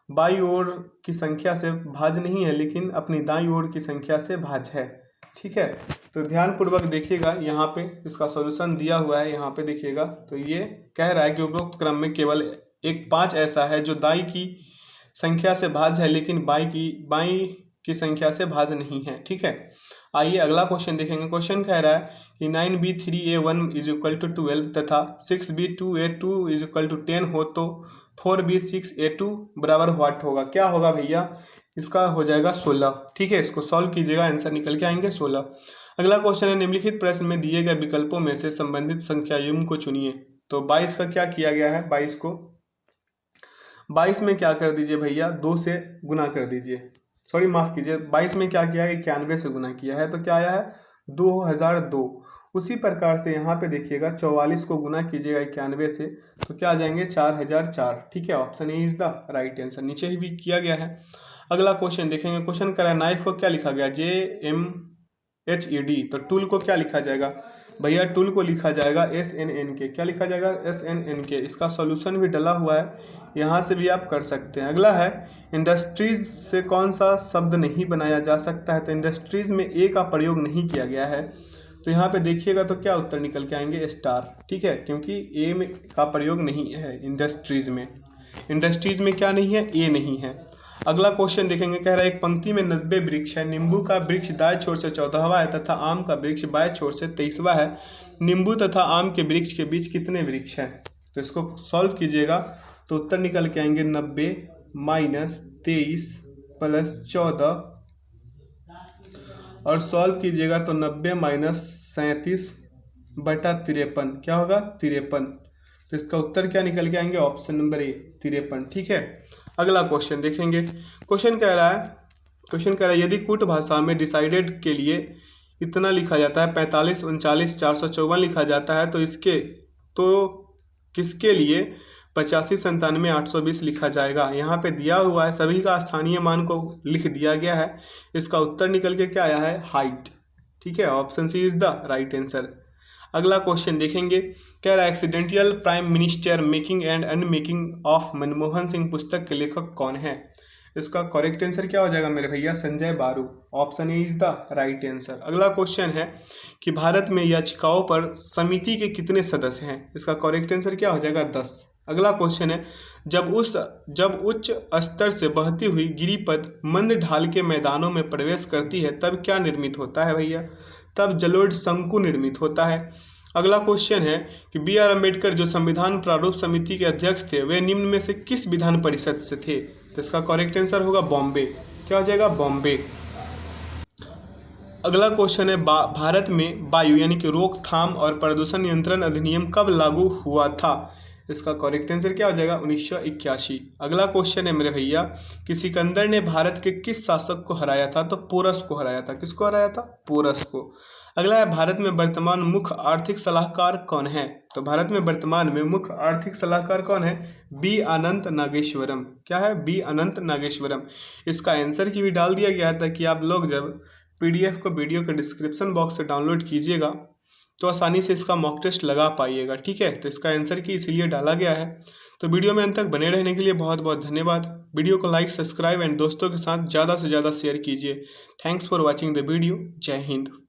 बाई ओर की संख्या से भाज्य नहीं है लेकिन अपनी दाईं ओर की संख्या से भाज्य है, ठीक है। तो ध्यानपूर्वक देखिएगा, यहाँ पे इसका सॉल्यूशन दिया हुआ है, यहाँ पे देखिएगा, तो ये कह रहा है कि उपरोक्त क्रम में केवल एक 5 ऐसा है जो दाई की संख्या से भाज्य है लेकिन बाई की संख्या से भाज्य नहीं है, ठीक है। आइए अगला क्वेश्चन देखेंगे, क्वेश्चन कह रहा है कि 9b3a1 इज इक्वल टू 12 तथा 6b2a2 इज इक्वल टू 10 हो तो 4b6a2 बराबर व्हाट होगा, क्या होगा भैया, इसका हो जाएगा 16, ठीक है। इसको सॉल्व कीजिएगा, आंसर निकल के आएंगे 16। अगला क्वेश्चन है निम्नलिखित प्रश्न में दिए गए विकल्पों में से संबंधित संख्या युग्म को चुनिए। तो 22 का क्या किया गया है, 22 में क्या कर दीजिए भैया 2 से गुना कर दीजिए, सॉरी माफ कीजिए, 22 में क्या किया है 91 से गुना किया है तो क्या आया है 2002। उसी प्रकार से यहाँ पे देखिएगा 44 को गुना कीजिएगा 91 से तो क्या आ जाएंगे 4004, ठीक है, option A is the right answer, नीचे ही भी किया गया है। अगला क्वेश्चन देखेंगे, क्वेश्चन करा नाइफ को क्या लिखा गया JMHED, तो टूल को क्या लिखा जाएगा भैया, टूल को लिखा जाएगा SNNK, क्या लिखा जाएगा SNNK, इसका सॉल्यूशन भी डला हुआ है, यहाँ से भी आप कर सकते हैं। अगला है इंडस्ट्रीज से कौन सा शब्द नहीं बनाया जा सकता है, तो इंडस्ट्रीज में ए का प्रयोग नहीं किया गया है, तो यहाँ पे देखिएगा तो क्या उत्तर निकल के आएंगे स्टार, ठीक है, क्योंकि ए में का प्रयोग नहीं है इंडस्ट्रीज में क्या नहीं है, ए नहीं है। अगला क्वेश्चन देखेंगे, कह रहा है एक पंक्ति में 90 वृक्ष है, नींबू का वृक्ष दाएं छोर से 14वां है तथा आम का वृक्ष बाएं छोर से 23वां है, नींबू तथा आम के वृक्ष के बीच कितने वृक्ष हैं। तो इसको सॉल्व कीजिएगा तो उत्तर निकल के आएंगे 90 माइनस 23 प्लस 14, और सॉल्व कीजिएगा तो 90 माइनस 37 बटा 53, क्या होगा 53। तो इसका उत्तर क्या निकल के आएंगे, ऑप्शन नंबर ए 53, ठीक है। अगला क्वेश्चन देखेंगे, क्वेश्चन कह रहा है यदि कूट भाषा में डिसाइडेड के लिए इतना लिखा जाता है 45 39 454 लिखा जाता है तो किसके लिए 85 97 820 लिखा जाएगा। यहाँ पे दिया हुआ है, सभी का स्थानीय मान को लिख दिया गया है, इसका उत्तर निकल के क्या आया है हाइट, ठीक है, option C is the right answer. अगला क्वेश्चन देखेंगे, कह रहा है accidental prime minister making and unmaking of Manmohan Singh पुस्तक के लेखक कौन है। इसका करेक्ट आंसर क्या हो जाएगा मेरे भैया, संजय बारू, option A is the right answer. अगला क्वेश्चन है कि भारत में याचिकाओं पर समिति के कितने सदस्य हैं, इसका करेक्ट आंसर क्या हो जाएगा 10। अगला क्वेश्चन है जब उच्च स्तर से बहती हुई गिरिपथ मंद ढाल के मैदानों में प्रवेश करती है तब क्या निर्मित होता है भैया, तब जलोढ़ शंकु निर्मित होता है। अगला क्वेश्चन है कि BR अम्बेडकर जो संविधान प्रारूप समिति के अध्यक्ष थे वे निम्न में से किस विधान परिषद से थे, तो इसका करेक्ट आंसर होगा बॉम्बे, क्या हो जाएगा बॉम्बे। अगला क्वेश्चन है भारत में वायु यानी कि रोकथाम और प्रदूषण नियंत्रण अधिनियम कब लागू हुआ था, इसका करेक्ट आंसर क्या हो जाएगा 1981। अगला क्वेश्चन है मेरे भैया कि सिकंदर ने भारत के किस शासक को हराया था, तो पोरस को हराया था, किसको हराया था, पोरस को। अगला है भारत में वर्तमान मुख्य आर्थिक सलाहकार कौन है, तो भारत में वर्तमान में मुख्य आर्थिक सलाहकार कौन है, बी अनंत नागेश्वरम, क्या है बी अनंत नागेश्वरम। इसका आंसर की भी डाल दिया गया है ताकि आप लोग जब PDF को वीडियो के डिस्क्रिप्शन बॉक्स से डाउनलोड कीजिएगा तो आसानी से इसका मॉक टेस्ट लगा पाइएगा, ठीक है। तो इसका आंसर की इसीलिए डाला गया है। तो वीडियो में अंत तक बने रहने के लिए बहुत बहुत धन्यवाद। वीडियो को लाइक सब्सक्राइब एंड दोस्तों के साथ ज़्यादा से ज़्यादा शेयर कीजिए। Thanks for watching the video. जय हिंद।